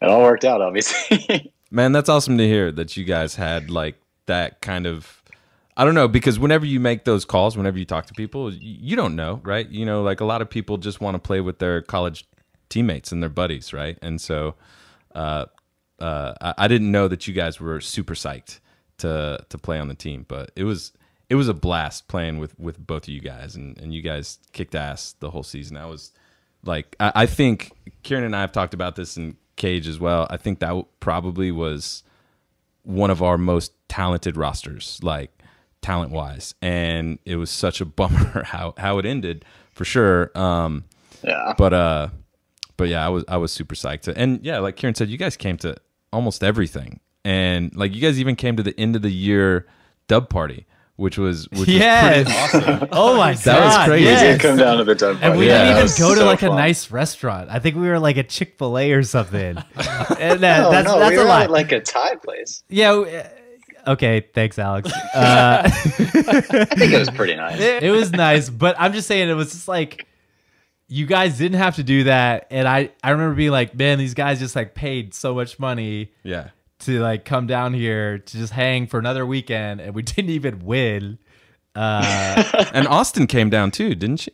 it all worked out, obviously. Man, that's awesome to hear that you guys had like that kind of, I don't know, because whenever you make those calls, whenever you talk to people, you don't know, right? Like a lot of people just want to play with their college teammates and their buddies, right? And so I didn't know that you guys were super psyched to play on the team, but it was a blast playing with both of you guys, and you guys kicked ass the whole season. I was like, I think Kiran and I have talked about this in Cage as well. I think that probably was one of our most talented rosters, like talent-wise, and it was such a bummer how it ended, for sure. Yeah. But yeah, I was super psyched. And yeah, like Kiran said, you guys came to almost everything, and like you guys even came to the end of the year dub party, which was pretty awesome. Oh my God, that was crazy. We did come down to the dub party. And we didn't even go to so like fun. a nice restaurant. I think we were like a Chick-fil-A or something. And No, that's we a were lot. at like a Thai place. Yeah. Okay. Thanks, Alex. I think it was pretty nice. It was nice, but I'm just saying it was just like you guys didn't have to do that. And I remember being like, man, these guys just like paid so much money. Yeah. To like come down here to just hang for another weekend, and we didn't even win. And Austin came down too, didn't she?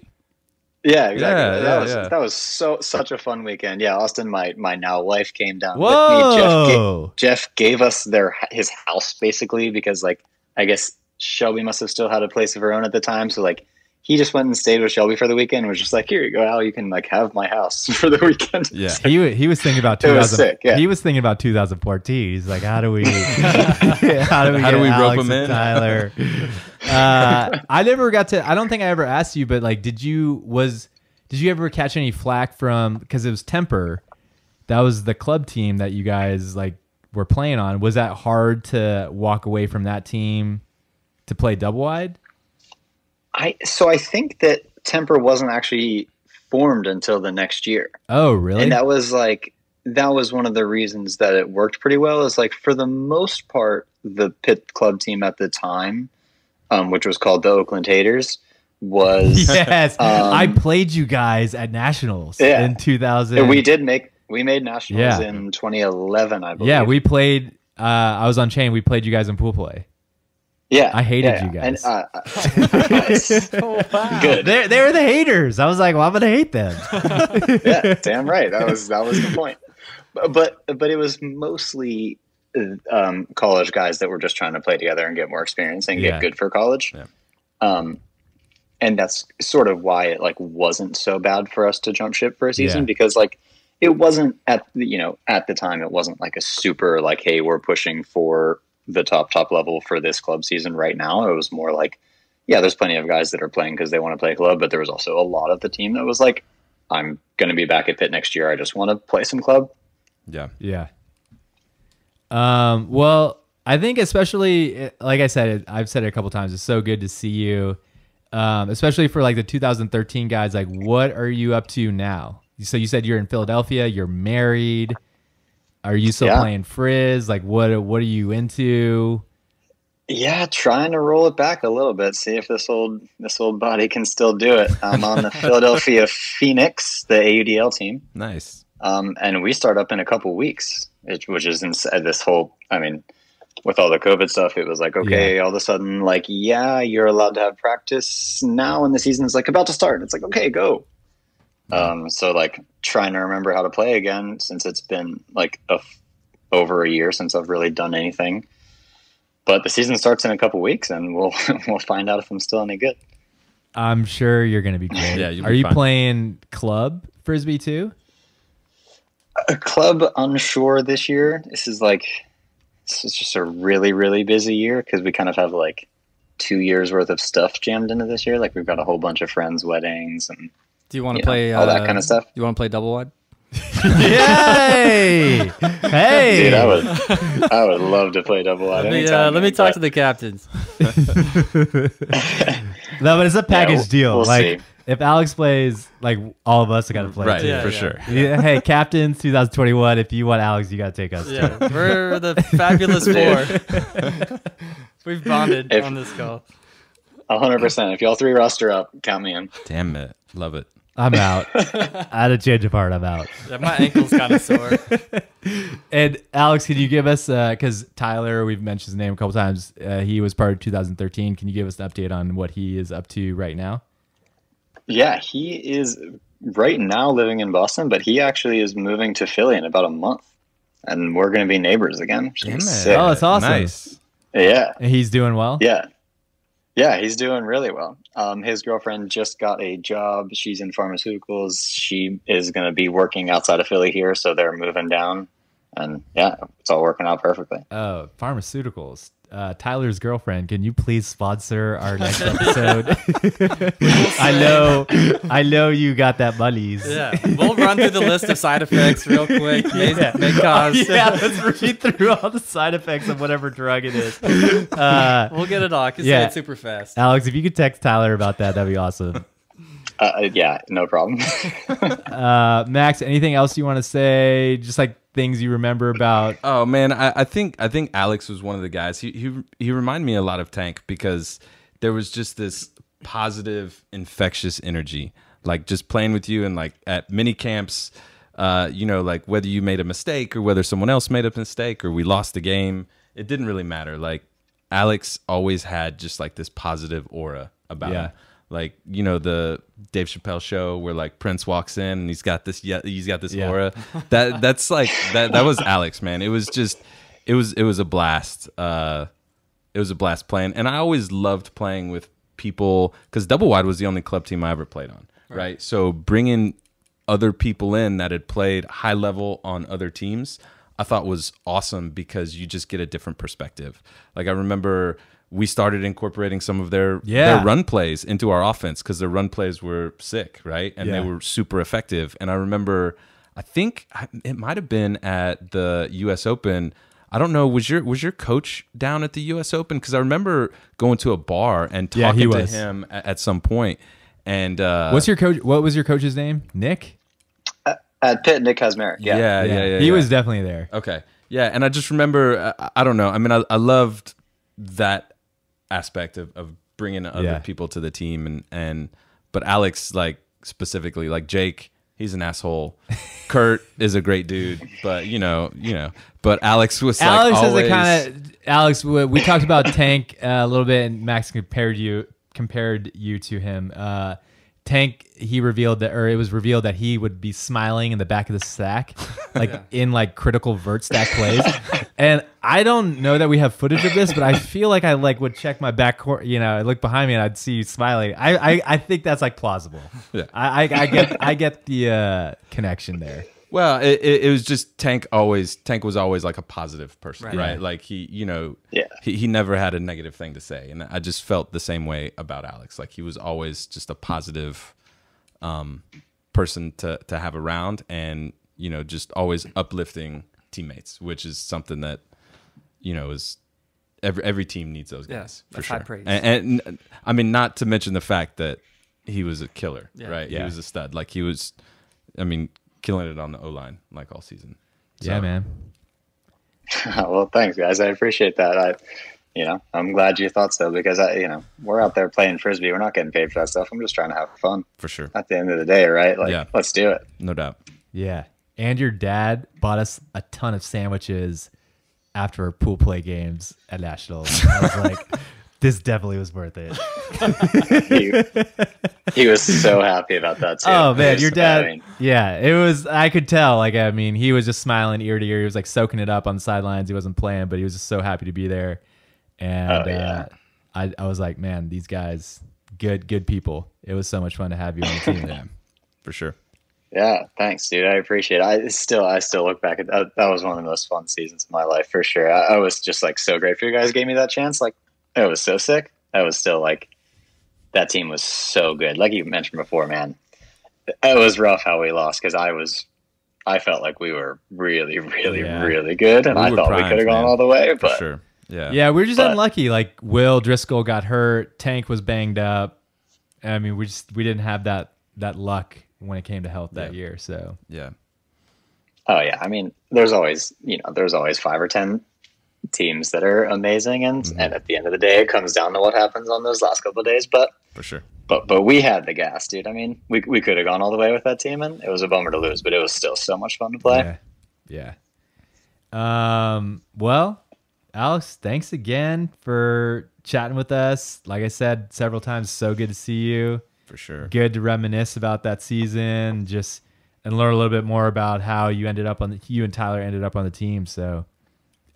Yeah, exactly. Yeah, that was such a fun weekend. Yeah, Austin, my now wife, came down Whoa. with me. Jeff gave us his house basically, because like I guess Shelby must have still had a place of her own at the time, so like he just went and stayed with Shelby for the weekend and was just like, here you go, Al, you can like have my house for the weekend. Yeah. He was thinking about It was 2000. sick, yeah. He was thinking about 2014. He's like, how do we get rope Alex him and in? Tyler? I never got to. I don't think I ever asked you, but like, did you ever catch any flack from, because it was Temper, that was the club team that you guys like were playing on? Was that hard to walk away from that team to play Doublewide? So I think that Temper wasn't actually formed until the next year. Oh, really? And that was one of the reasons that it worked pretty well, is like for the most part, the Pitt club team at the time, which was called the Oakland Haters, was yes. I played you guys at Nationals in 2000. And we made Nationals in 2011, I believe. Yeah, we played. I was on chain. We played you guys in pool play. Yeah, I hated you guys. And, good. They were the haters. I was like, well, I'm gonna hate them. Yeah, damn right. That was the point. But it was mostly college guys that were just trying to play together and get more experience and get good for college. Yeah. and that's sort of why it like wasn't so bad for us to jump ship for a season, Yeah. because like it wasn't at the time, it wasn't like a super like, hey, we're pushing for the top level for this club season right now. It was more like, yeah, there's plenty of guys that are playing because they want to play club, but there was also a lot of the team that was like, I'm going to be back at Pitt next year. I just want to play some club. Yeah. Yeah. Well, I think especially, like I said, I've said it a couple times, it's so good to see you, especially for like the 2013 guys. Like, what are you up to now? So you said you're in Philadelphia, you're married. Are you still playing frizz? Like, what are you into? Yeah, trying to roll it back a little bit, see if this old body can still do it. I'm on the Philadelphia Phoenix, the AUDL team. Nice. And we start up in a couple weeks, which is this whole, I mean, with all the COVID stuff, it was like, okay, all of a sudden, like, yeah, you're allowed to have practice now and the season's like about to start. It's like, okay, go. So like trying to remember how to play again, since it's been like over a year since I've really done anything. But the season starts in a couple weeks, and we'll find out if I'm still any good. I'm sure you're going to be great. Yeah, you'll are be you fine. playing club frisbee too? A club, unsure this year. This is just a really, really busy year because we kind of have like 2 years worth of stuff jammed into this year. Like we've got a whole bunch of friends' weddings and Do you want to play all that kind of stuff. You want to play Doublewide? Yay! Hey! Dude, I would love to play Doublewide anytime. Let me talk to the captains. No, but it's a package deal. we'll like see. if Alex plays, like all of us got to play. Right, too. for sure. Yeah, hey, captains 2021. If you want Alex, you got to take us. Yeah, we're the fabulous four. We've bonded on this call. 100%. If y'all three roster up, count me in. Damn it. Love it. I'm out. I had a change of heart. I'm out. Yeah, my ankle's kind of sore. And Alex, can you give us, because Tyler, we've mentioned his name a couple times, he was part of 2013. Can you give us an update on what he is up to right now? Yeah, he is right now living in Boston, but he actually is moving to Philly in about a month. And we're going to be neighbors again. Which is sick. Oh, that's awesome. Nice. Yeah. And he's doing well? Yeah. Yeah, he's doing really well. His girlfriend just got a job. She's in pharmaceuticals. She is going to be working outside of Philly here, so they're moving down. And yeah, it's all working out perfectly. Pharmaceuticals. Tyler's girlfriend, can you please sponsor our next episode? I know you got that money's. Yeah, we'll run through the list of side effects real quick. May cause. Yeah, let's read through all the side effects of whatever drug it is. We'll get it all. Say it super fast. Alex, if you could text Tyler about that, that'd be awesome. Yeah, no problem. Max, anything else you want to say? Just like things you remember about? Oh man, I think Alex was one of the guys. He reminded me a lot of Tank because there was just this positive, infectious energy. Like just playing with you and like at mini camps, like whether you made a mistake or whether someone else made a mistake or we lost the game, it didn't really matter. Like Alex always had just like this positive aura about him. Like, the Dave Chappelle show where like Prince walks in and he's got this aura. That's like that was Alex, man. It was just it was a blast. It was a blast playing, and I always loved playing with people because Doublewide was the only club team I ever played on. Right? So bringing other people in that had played high level on other teams, I thought was awesome because you just get a different perspective. Like I remember we started incorporating some of their run plays into our offense because their run plays were sick, right? And they were super effective. And I remember, I think it might have been at the U.S. Open. I don't know. Was your coach down at the U.S. Open? Because I remember going to a bar and talking to him at some point. And what's your coach? What was your coach's name? Nick? At Pitt, Nick Hasmerick. Yeah. He was definitely there. Okay. Yeah. And I just remember, I don't know. I mean, I loved that aspect of bringing other people to the team but Alex, like specifically, like Jake, he's an asshole. Kurt is a great dude, but but Alex was Alex like always... is the kind of Alex. We talked about Tank a little bit, and Max compared you to him. Tank, he revealed that, or it was revealed that he would be smiling in the back of the sack, like in like critical vert stack plays. And I don't know that we have footage of this, but I feel like I would check my back court. I look behind me and I'd see you smiling. I think that's plausible. Yeah. I get the connection there. Well, it was just Tank was always like a positive person, right? Right. Yeah. Like he Yeah. he never had a negative thing to say, and I just felt the same way about Alex. Like he was always just a positive person to have around, and just always uplifting teammates, which is something that is every team needs those guys for that's sure. high praise. And I mean, not to mention the fact that he was a killer, Yeah. right? Yeah. He was a stud. Like he was, I mean, killing it on the O-line like all season. So, Yeah, man. Well, thanks, guys. I appreciate that. I'm glad you thought so, because we're out there playing frisbee. We're not getting paid for that stuff. I'm just trying to have fun for sure, at the end of the day, right? Like, Yeah. let's do it. no doubt. Yeah. And your dad bought us a ton of sandwiches after our pool play games at Nationals. I was like, this definitely was worth it. He was so happy about that too. Oh man, It your was- dad. I mean, Yeah, it was. I could tell. He was just smiling ear to ear. He was like soaking it up on the sidelines. He wasn't playing, but he was just so happy to be there. And Oh, yeah. I was like, man, these guys, good people. It was so much fun to have you on the team. Yeah, for sure. yeah, thanks, dude. I appreciate it. I still look back at that. That was one of the most fun seasons of my life for sure. I was just like so grateful you guys gave me that chance. Like, it was so sick. I was still like, that team was so good. Like you mentioned before, man, it was rough how we lost, because I felt like we were really, really, Yeah. really good, and We I were thought we primed, could have gone man. all the way. For But sure. Yeah. Yeah, we were just But- unlucky. Like Will Driscoll got hurt, Tank was banged up. I mean, we didn't have that luck when it came to health that year. So Yeah. oh yeah, I mean, there's always 5 or 10 teams that are amazing, and at the end of the day, it comes down to what happens on those last couple of days. But For sure. But we had the gas, dude. I mean, we could have gone all the way with that team, and it was a bummer to lose, but it was still so much fun to play. yeah. Well, Alex, thanks again for chatting with us. Like I said several times, so good to see you. For sure. Good to reminisce about that season, and learn a little bit more about how you and Tyler ended up on the team. So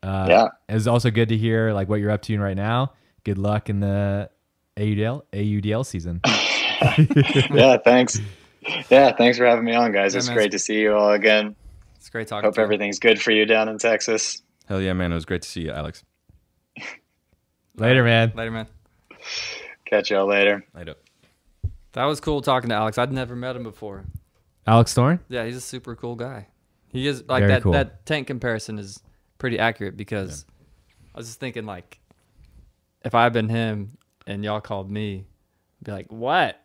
Yeah. it was also good to hear like what you're up to right now. Good luck in the AUDL season. Yeah, thanks. Yeah, thanks for having me on, guys. Yeah, It's man. great to see you all again. It's great talking Hope to you. everything's good for you down in Texas. Hell yeah, man. It was great to see you, Alex. Later, man. Later, man. Catch y'all later. Later. That was cool talking to Alex. I'd never met him before. Alex Thorne? Yeah, he's a super cool guy. He is like Very that. cool. That tank comparison is pretty accurate, because I was just thinking, like, if I had been him and y'all called me, I'd be like, what?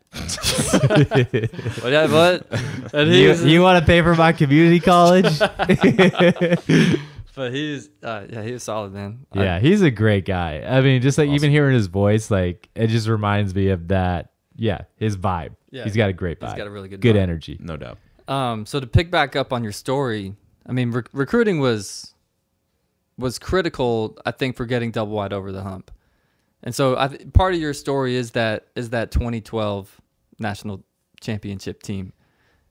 What? And he was, You want to pay for my community college? but he was solid, man. Yeah, he's a great guy. I mean, just like even hearing his voice, like it just reminds me of that. Yeah, his vibe. Yeah. He's got a great vibe. He's got a really good good vibe. energy. No doubt. So to pick back up on your story, I mean, recruiting was critical, I think, for getting Doublewide over the hump. And so part of your story is that 2012 national championship team,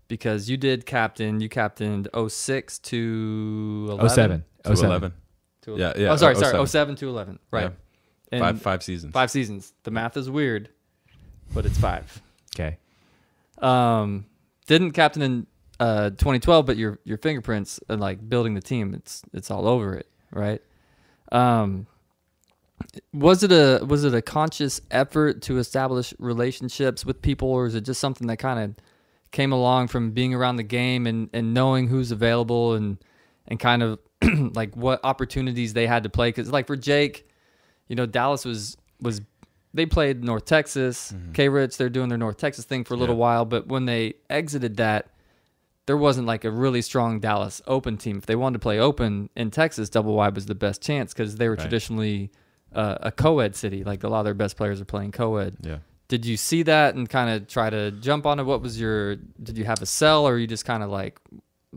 because you captained 06 to 11. 07. 2 11. To Yeah, yeah. Oh, sorry, 07. 07 to 11. Right. Yeah. And Five seasons. 5 seasons. The math is weird, but it's 5. Okay. Didn't captain in 2012, but your fingerprints and like building the team, it's all over it, right? Was it a conscious effort to establish relationships with people, or is it just something that kind of came along from being around the game and knowing who's available and kind of like what opportunities they had to play? Because like for Jake, Dallas was they played North Texas, K-Rich, they're doing their North Texas thing for a little while, but when they exited that, there wasn't like a really strong Dallas Open team. If they wanted to play Open in Texas, Doublewide was the best chance, because they were traditionally a co-ed city. Like a lot of their best players are playing co-ed. Yeah. Did you see that and kind of try to jump on it? Did you have a sell, or you just kind of like,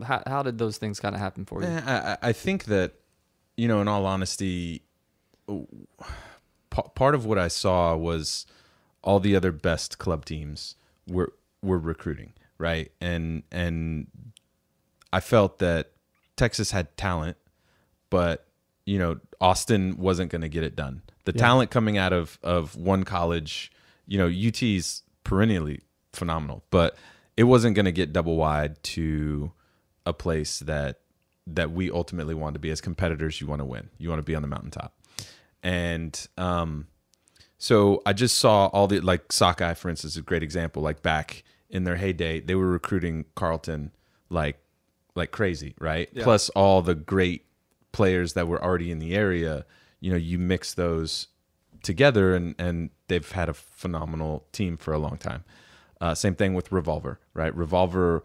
how did those things kind of happen for you? I think that, in all honesty, part of what I saw was all the other best club teams were recruiting, right? And I felt that Texas had talent, but Austin wasn't going to get it done. The talent coming out of one college, UT's perennially phenomenal, but it wasn't going to get Doublewide to a place that we ultimately want to be. As competitors, you want to win. You want to be on the mountaintop. And so I just saw all the, like Sockeye, for instance, is a great example. Like back in their heyday, they were recruiting Carleton like crazy, right? Yeah. Plus all the great players that were already in the area. You mix those together, and they've had a phenomenal team for a long time. Same thing with Revolver, right? Revolver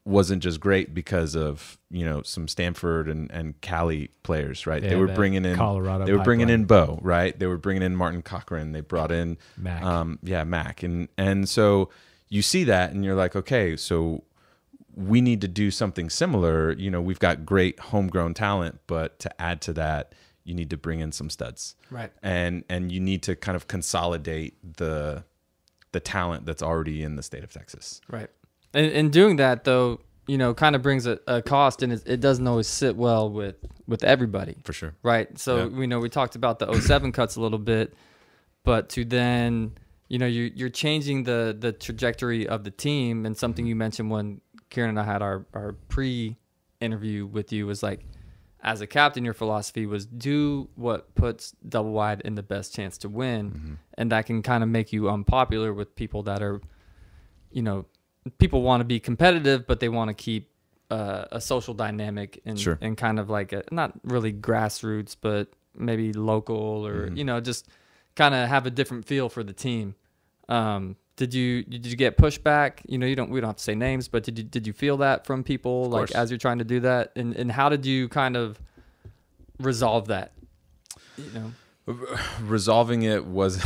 wasn't just great because of some Stanford and Cali players, right? Yeah, they were bringing in Colorado. They were bringing in Bo, right? They were bringing in Martin Cochran. They brought in Mac. Mac, and so you see that, and you're like, okay, so we need to do something similar. We've got great homegrown talent, but to add to that, you need to bring in some studs, right? And you need to kind of consolidate the talent that's already in the state of Texas, right? And doing that, though, kind of brings a cost, and it doesn't always sit well with everybody. For sure. Right? So, we talked about the 07 cuts a little bit, but to then, you're changing the trajectory of the team, and something you mentioned when Kiran and I had our pre-interview with you was like, as a captain, your philosophy was do what puts Doublewide in the best chance to win, and that can kind of make you unpopular with people that are, people want to be competitive, but they want to keep a social dynamic and kind of like not really grassroots, but maybe local or just kind of have a different feel for the team. Did you get pushback? We don't have to say names, but did you feel that from people like as you're trying to do that, and how did you kind of resolve that? Resolving it was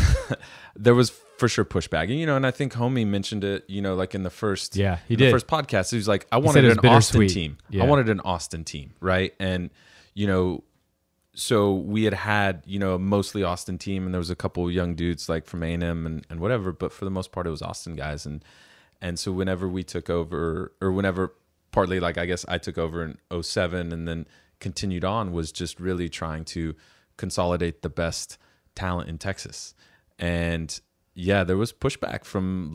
there was for sure pushback, and I think Homie mentioned it, like in the first the first podcast. He was like, I wanted an Austin team. I wanted an Austin team, right? And so we had a mostly Austin team, and there was a couple young dudes like from A&M and whatever, but for the most part it was Austin guys. And so whenever we took over, or whenever partly like I guess I took over in 07 and then continued on, was just really trying to consolidate the best talent in Texas. And there was pushback from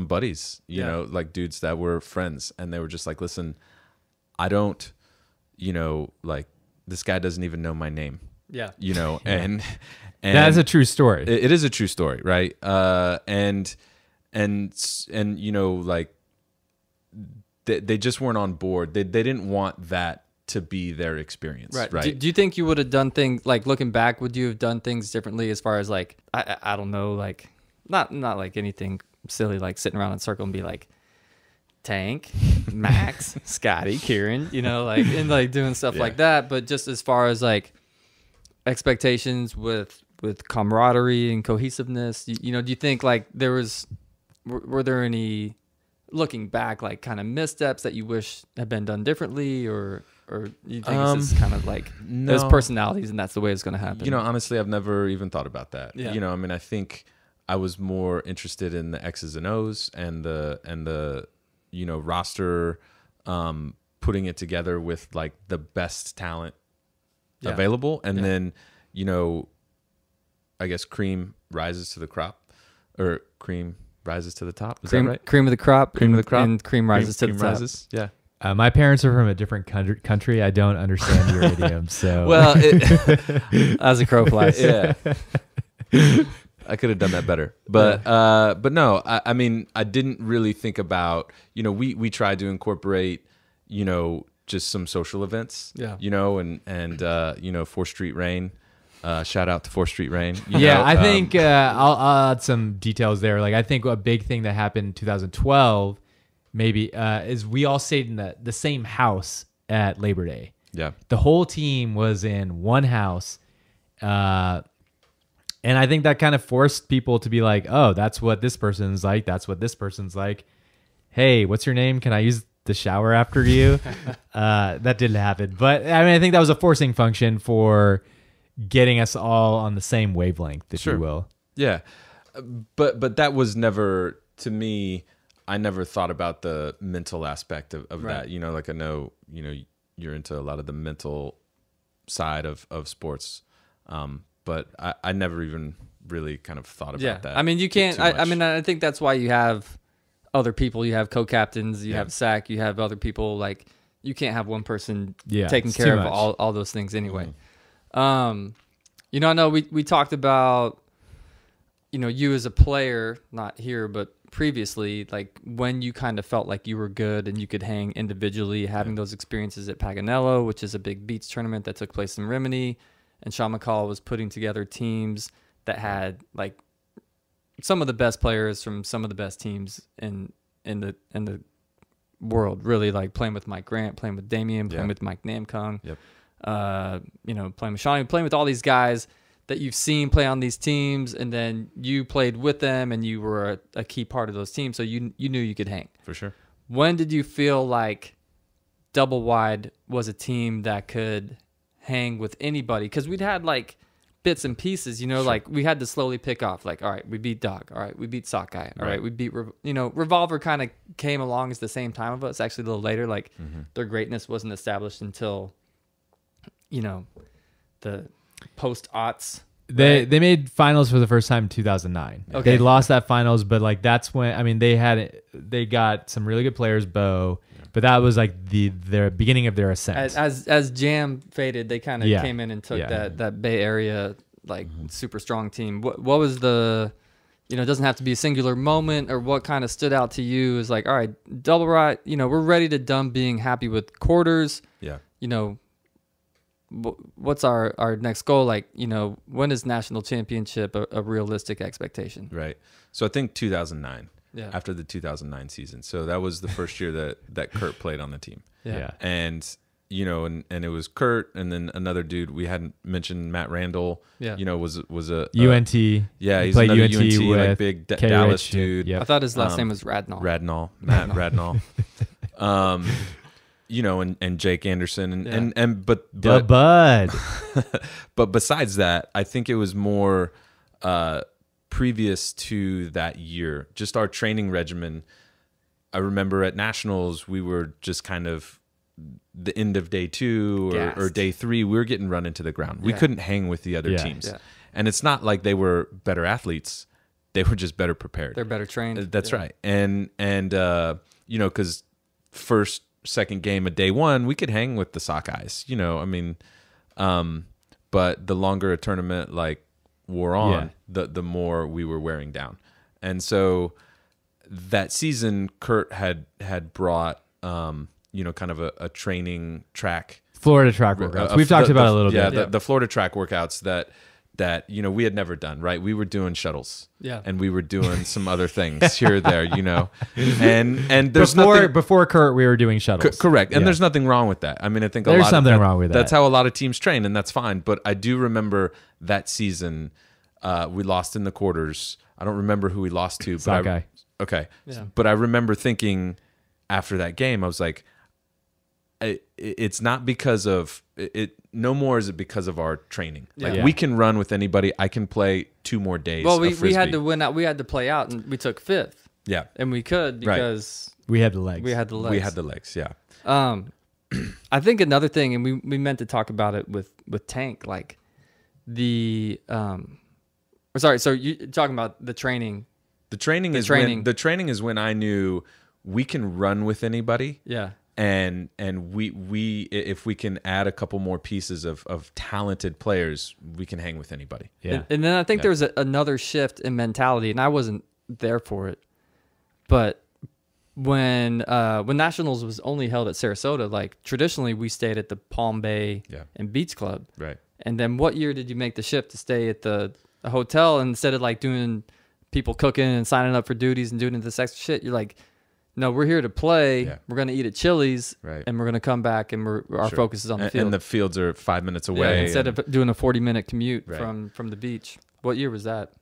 buddies, like dudes that were friends, and they were just like, listen, I don't, like this guy doesn't even know my name. Yeah. And that's a true story. It is a true story, right? And like they just weren't on board. They didn't want that to be their experience, right? Do you think you would have done things, like looking back, would you have done things differently as far as like, I don't know, like not like anything silly, like sitting around in a circle and be like, Tank, Max, Scotty, Kiran, and like doing stuff like that. But just as far as like expectations with camaraderie and cohesiveness, do you think like were there any, looking back, like kind of missteps that you wish had been done differently, or you think it's just kind of like those personalities and that's the way it's going to happen? Honestly, I've never even thought about that. Yeah. I think I was more interested in the X's and O's and the roster, putting it together with like the best talent available, and then I guess cream rises to the crop, or cream rises to the top. Is that right? Cream of the crop. Cream of the crop. And cream rises to the top. Rises. Yeah. My parents are from a different country. I don't understand your idiom. So well, as a crow flies. Yeah. I could have done that better, but no. I mean, I didn't really think about. We tried to incorporate, just some social events. Yeah. And 4th Street Rain. Shout out to 4th Street Rain. I think I'll add some details there. Like I think a big thing that happened in 2012, maybe, is we all stayed in the same house at Labor Day. Yeah. The whole team was in one house. And I think that kind of forced people to be like, oh, that's what this person's like. That's what this person's like. Hey, what's your name? Can I use the shower after you? That didn't happen. But I mean, I think that was a forcing function for getting us all on the same wavelength, if you will. Yeah. But that was never, to me, I never thought about the mental aspect of that. Like I know, you're into a lot of the mental side of sports. But I never even really kind of thought about that. I mean, you can't. too I much. mean, I think that's why you have other people. You have co-captains. You Yeah. have SAC. You have other people. Like, you can't have one person Yeah, taking it's care too of much. all those things anyway. You know, I know we talked about, you know, you as a player, not here, but previously, like when you kind of felt like you were good and you could hang individually, having those experiences at Paganello, which is a big beach tournament that took place in Rimini, and Sean McCall was putting together teams that had like some of the best players from some of the best teams in the world, really, like playing with Mike Grant, playing with Damien, playing with Mike Namkung, Yep. you know, playing with Shawnee, playing with all these guys that you've seen play on these teams, and then you played with them and you were a key part of those teams, so you knew you could hang. For sure. When did you feel like Doublewide was a team that could hang with anybody? Because we'd had like bits and pieces, you know, like we had to slowly pick off, like, all right, we beat Dog, all right, we beat Sockeye, all right, we beat, you know, Revolver kind of came along as the same time of us, actually a little later, like their greatness wasn't established until, you know, the post-aughts. They made finals for the first time in 2009. Okay. They lost that finals, but like that's when, I mean, they got some really good players, Bo, but that was like their beginning of their ascent. As Jam faded, they kind of Yeah. came in and took Yeah. that Bay Area like super strong team. What was the, you know, it doesn't have to be a singular moment, or what kind of stood out to you is like, all right, Doublewide, you know, we're ready to dumb being happy with quarters. Yeah. You know, what's our next goal? Like, you know, when is national championship a realistic expectation? Right. So I think 2009. Yeah. After the 2009 season. So that was the first year that Kurt played on the team. Yeah. And you know, and it was Kurt, and then another dude we hadn't mentioned, Matt Randall. Yeah. You know, was a UNT. Yeah, He he's played another UNT UNT like with big K. Dallas Rich. dude. Yep. I thought his last name was Radnall. Radnall, Matt Radnall. You know, and Jake Anderson, but The Bud. but besides that, I think it was more previous to that year, just our training regimen. I remember at nationals, we were just kind of the end of day 2 or Gassed. day 3, we were getting run into the ground. We couldn't hang with the other Yeah. teams. Yeah. And it's not like they were better athletes. They were just better prepared. They're better trained. That's right. And you know, because second game of day 1, we could hang with the Sockeyes. You know, I mean, but the longer a tournament like wore on, the more we were wearing down. And so that season, Kurt had brought you know, kind of a training track. Florida track workouts. We've talked about it a little bit. Yeah, the Florida track workouts that you know we had never done. Right, we were doing shuttles. Yeah. and we were doing some other things here or there. You know, and there's nothing. Before Kurt, we were doing shuttles. Correct, and Yeah. there's nothing wrong with that. I mean, I think There's a lot something of wrong with That's that. how a lot of teams train, and that's fine. But I do remember that season we lost in the quarters. I don't remember who we lost to. But Sockeye. Okay, Yeah. but I remember thinking after that game, I was like, it's not because of it. No more is it because of our training. Like Yeah. we can run with anybody. I can play 2 more days. Well, of we had Frisbee. to win out. We had to play out, and we took 5th, Yeah, and we could Right. because We had the legs. we had the legs. we had the legs. Yeah, I think another thing, and we meant to talk about it with Tank, like the sorry, so you're talking about the training. the training is when I knew we can run with anybody. Yeah. And we if we can add a couple more pieces of talented players, we can hang with anybody. Yeah. And then I think there was another shift in mentality, and I wasn't there for it. But when Nationals was only held at Sarasota, like traditionally we stayed at the Palm Bay and Beach Club. Right. And then what year did you make the shift to stay at the hotel instead of like doing people cooking and signing up for duties and doing this extra shit? You're like, no, we're here to play. Yeah. We're going to eat at Chili's, Right. and we're going to come back, and our Sure. focus is on the field. And the fields are 5 minutes away. instead of doing a 40-minute commute Right. from the beach. What year was that?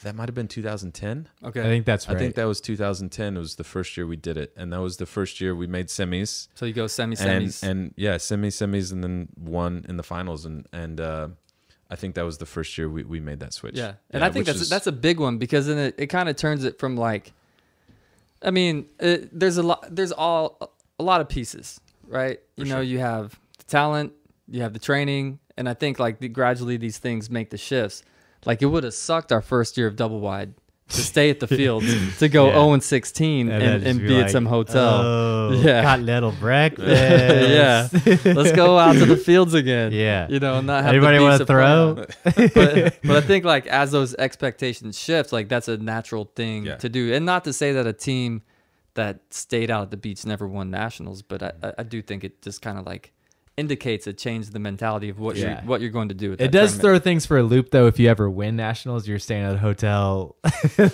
that might have been 2010. Okay. I think that's right. I think that was 2010. It was the first year we did it, and that was the first year we made semis. So you go semis. And yeah, semis, and then won in the finals, and I think that was the first year we made that switch. Yeah. And I think which is- that's a big one, because then it kind of turns it from like, I mean, there's a lot of pieces, right? You know, you have the talent, you have the training, and I think like gradually these things make the shifts. Like it would have sucked our first year of double wide to stay at the field to go 0-16 and be at some hotel. Oh, Yeah. got little breakfast. Yeah, let's go out to the fields again. Yeah. You know, not have Anybody want want to throw? but I think like as those expectations shift, like that's a natural thing to do. And not to say that a team that stayed out at the beach never won nationals, but I do think it just kind of like indicates a change in the mentality of what you're going to do. With It does throw things for a loop, though. If you ever win nationals, you're staying at a hotel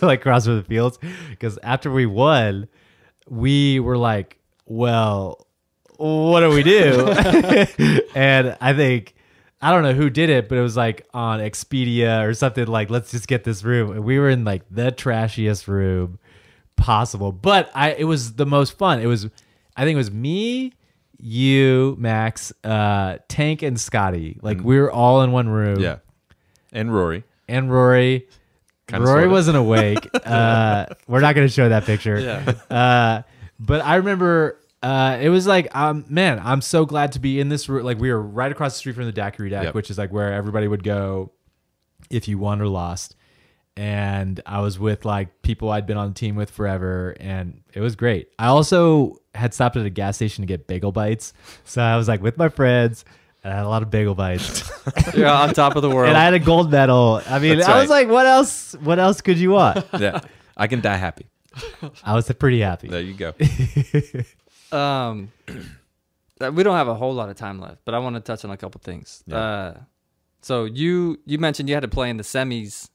like across from the fields. Because after we won, we were like, "Well, what do we do?" And I think I don't know who did it, but it was like on Expedia or something. Like, let's just get this room. And we were in like the trashiest room possible, but it was the most fun. I think it was me, you, Max, Tank, and Scotty. Like we were all in one room. Yeah. And Rory. Rory Sorta. wasn't awake. We're not going to show that picture. Yeah. But I remember it was like, man, I'm so glad to be in this room. Like we were right across the street from the daiquiri deck, which is like where everybody would go if you won or lost. And I was with like people I'd been on the team with forever, and it was great. I also had stopped at a gas station to get bagel bites, so I was like with my friends, and I had a lot of bagel bites. You're on top of the world. And I had a gold medal. I mean, That's I was right. like, what else? What else could you want? Yeah. I can die happy. I was pretty happy. There you go. We don't have a whole lot of time left, but I want to touch on a couple things. Yeah. So you mentioned you had to play in the semis.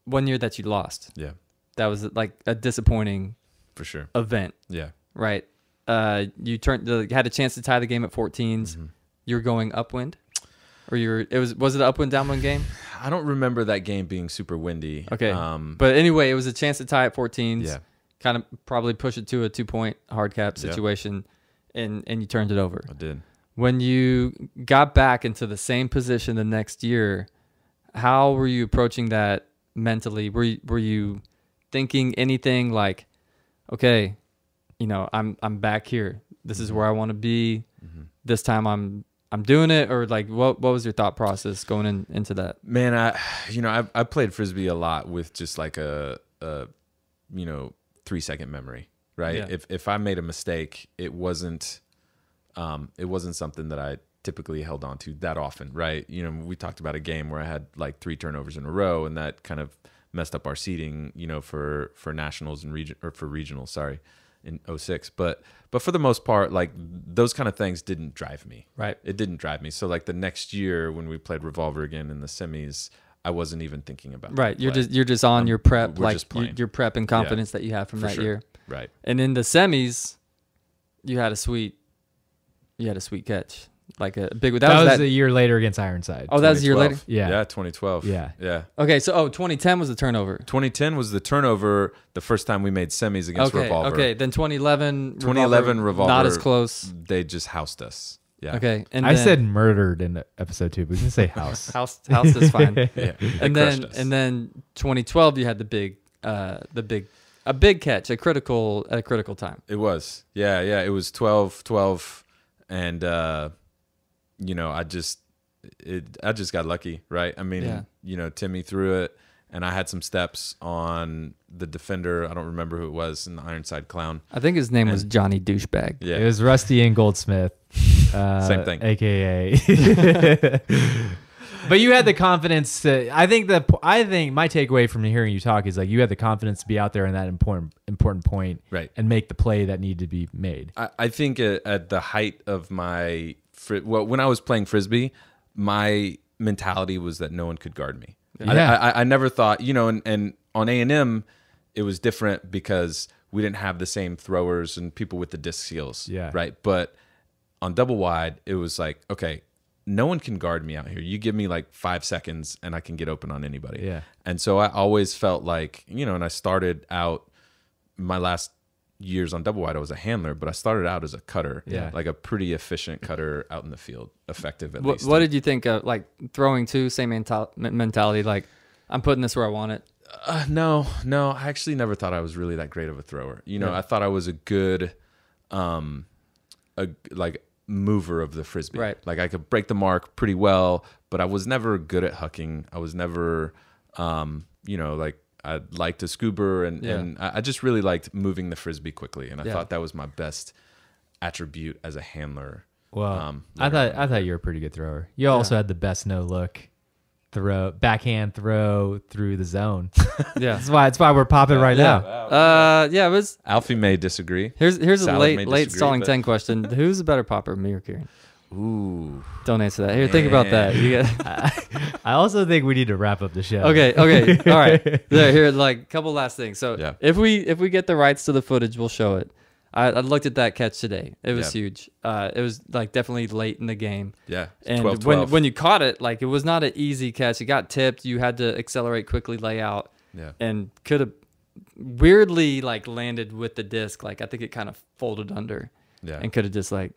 1 year that you lost. Yeah. That was like a disappointing For sure. event, Yeah. right? You had a chance to tie the game at 14s. You're going upwind, or was it an upwind downwind game? I don't remember that game being super windy. Okay, but anyway, it was a chance to tie at 14s. Yeah. Kind of probably push it to a 2-point hard cap situation, and you turned it over. I did. When you got back into the same position the next year, how were you approaching that mentally? Were you thinking anything like, okay, you know, I'm back here. This is where I want to be. This time I'm doing it, or like what was your thought process going into that? Man, I played frisbee a lot with just like a 3-second memory, right? Yeah. If I made a mistake, it wasn't something that I typically held on to that often, right? You know, we talked about a game where I had like 3 turnovers in a row, and that kind of messed up our seeding, you know, for nationals and regionals, sorry, in 06. But for the most part, like those kind of things didn't drive me. Right. It didn't drive me. So like the next year when we played Revolver again in the semis, I wasn't even thinking about Right. the You're just on your prep, we're like just playing. your prep and confidence that you have from For that sure. year. Right. And in the semis, you had a sweet catch. Like a big That was a year later against Ironside. Oh, that was a year later? 2012. Yeah. Yeah, 2012. Yeah. Yeah. Okay, so 2010 was the turnover. 2010 was the turnover the first time we made semis against Revolver. Okay, then 2011 2011 Revolver. not as close. They just housed us. Yeah. Okay, and I then, said murdered in episode 2, but we can say house. house is fine. Yeah. and They crushed us. then 2012 you had a big catch, at a critical time. It was. Yeah, it was 12, and you know, I just got lucky, right? I mean, you know, Timmy threw it, and I had some steps on the defender. I don't remember who it was in the Ironside Clown. I think his name was Johnny Douchebag. Yeah. It was Rusty and Goldsmith. Same thing. AKA. But you had the confidence to. I think my takeaway from hearing you talk is like you had the confidence to be out there in that important point, Right. and make the play that needed to be made. I think at the height of my when I was playing frisbee, my mentality was that no one could guard me. Yeah. I never thought, you know, and on A&M, it was different because we didn't have the same throwers and people with the disc skills. Yeah. Right. But on Doublewide, it was like, okay, no one can guard me out here. You give me like 5 seconds and I can get open on anybody. Yeah. And so I always felt like, you know, and I started out my last years on Doublewide, I was a handler, but I started out as a cutter. Yeah. Like a pretty efficient cutter out in the field, effective at least. What did you think of, like, throwing too, same mentality, like, I'm putting this where I want it? No, I actually never thought I was really that great of a thrower. You know, I thought I was a good, mover of the frisbee. Right. Like I could break the mark pretty well, but I was never good at hucking. I was never, like I liked to scuba, and I just really liked moving the frisbee quickly, and I thought that was my best attribute as a handler. Well, I thought you were a pretty good thrower. You also had the best no look backhand throw through the zone. Yeah, that's why we're popping right now. It was. Alfie may didiagree. Here's a Salad may late disagree, stalling but- 10 question. Who's a better popper, me or Kieran? Ooh. Don't answer that. Here, think about that. You get. I also think we need to wrap up the show. Okay, all right. Here, like a couple last things. So Yeah. if we get the rights to the footage, we'll show it. I looked at that catch today. It was huge. It was like definitely late in the game. Yeah. And 12-12. when you caught it, like it was not an easy catch. It got tipped. You had to accelerate quickly, lay out, and could have weirdly like landed with the disc. Like I think it kind of folded under, and could have just like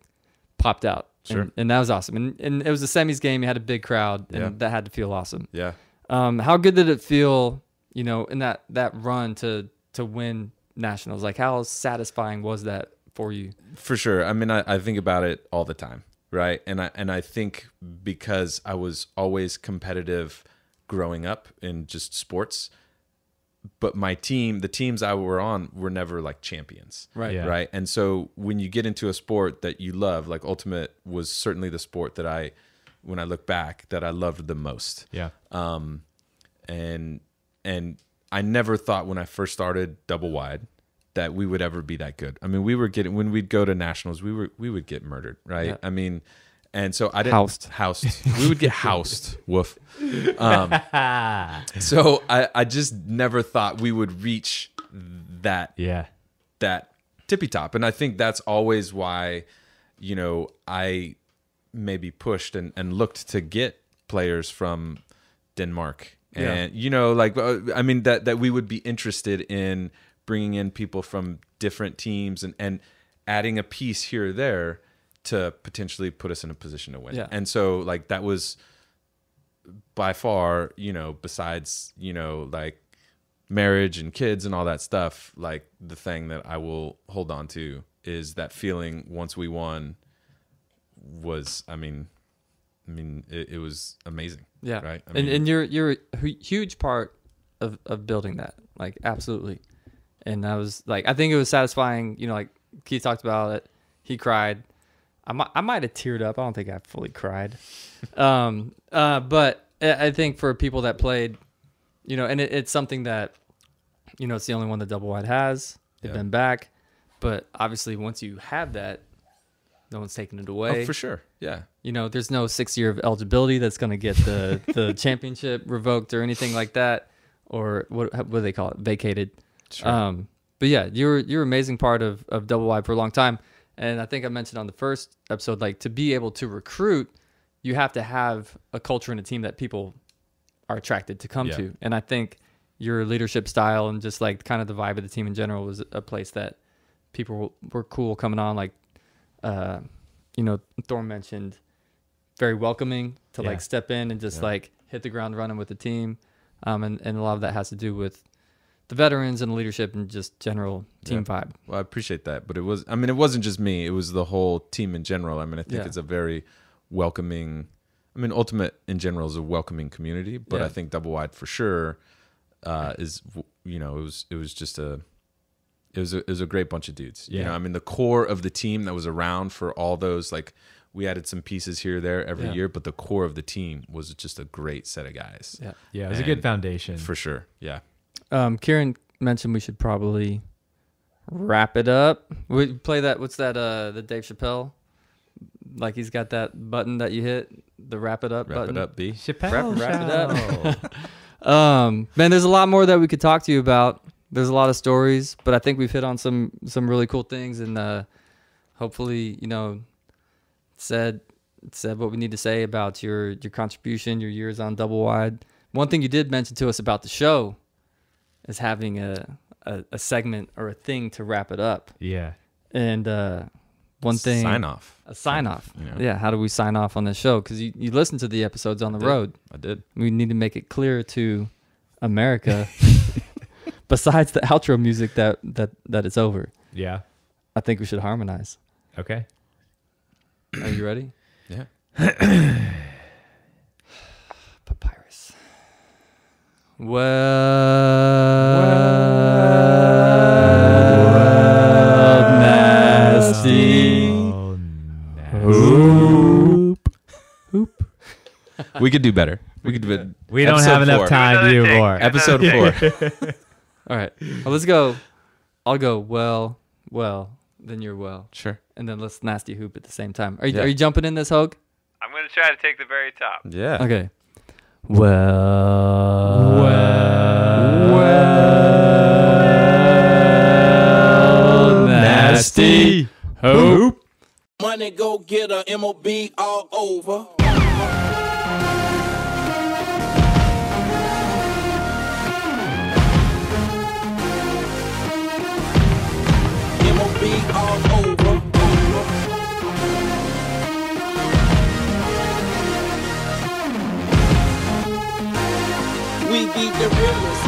popped out. Sure. And that was awesome. And it was a semis game. You had a big crowd, and that had to feel awesome. Yeah. How good did it feel, in that run to win nationals? Like how satisfying was that for you? For sure. I mean, I think about it all the time, right? And I think because I was always competitive growing up in just sports, but my team, the teams I were on, were never like champions, Right. Yeah. right? And so when you get into a sport that you love, like Ultimate was certainly the sport that when I look back, that I loved the most. Yeah. And I never thought when I first started Doublewide that we would ever be that good. I mean, when we'd go to nationals, we would get murdered, right? Yeah. I mean, and so I didn't housed. We would get housed. Woof. So I just never thought we would reach that tippy top, and I think that's always why, I maybe pushed and looked to get players from Denmark. And I mean that we would be interested in bringing in people from different teams and adding a piece here or there to potentially put us in a position to win. Yeah. And so like that was by far, besides, like marriage and kids and all that stuff, like the thing that I will hold on to is that feeling once we won was, it was amazing. Yeah. Right. And you're a huge part of building that. Like absolutely. And I was like, I think it was satisfying. Like Keith talked about it. He cried. I might have teared up. I don't think I fully cried. But I think for people that played, and it's something that, it's the only one that Doublewide has. They've been back. But obviously once you have that, no one's taking it away. Oh, for sure. Yeah. There's no 6 year of eligibility that's going to get the championship revoked or anything like that, or what do they call it? Vacated. Sure. But yeah, you're an amazing part of Doublewide for a long time. And I think I mentioned on the first episode, like to be able to recruit, you have to have a culture and a team that people are attracted to come to. And I think your leadership style and just like kind of the vibe of the team in general was a place that people were cool coming on. Like, Thorne mentioned very welcoming to like step in and just like hit the ground running with the team. And a lot of that has to do with the veterans and leadership and just general team vibe. Well, I appreciate that, but it wasn't just me. It was the whole team in general. I think it's a very welcoming. Ultimate in general is a welcoming community, but I think Doublewide for sure is. It was just a great bunch of dudes. Yeah. The core of the team that was around for all those, like we added some pieces here or there every year, but the core of the team was just a great set of guys. Yeah. Yeah, it was a good foundation. For sure. Yeah. Kieran mentioned we should probably wrap it up. We play that. What's that? The Dave Chappelle, like he's got that button that you hit, the wrap it up Wrap button. it up, B. Chappelle Wrap it up. Man, there's a lot more that we could talk to you about. There's a lot of stories, but I think we've hit on some really cool things, and hopefully, said what we need to say about your contribution, your years on Doublewide. One thing you did mention to us about the show is having a segment or a thing to wrap it up. Yeah. And one thing, a sign off. Yeah. How do we sign off on this show? Because you listen to the episodes on the road. I did. We need to make it clear to America, besides the outro music, that it's over. Yeah. I think we should harmonize. Okay. Are you ready? Yeah. Papyrus. Well, nasty. We could do better. We could do it. We don't have Episode enough 4. time to do Another more. take. Episode 4. All right. Well, let's go. I'll go well, then you're well. Sure. And then let's nasty hoop at the same time. Are you, Yeah. are you jumping in this, Hogue? I'm going to try to take the very top. Yeah. Okay. Well, nasty hoop. Money go get a MOB all over. MOB all over. We be the realest.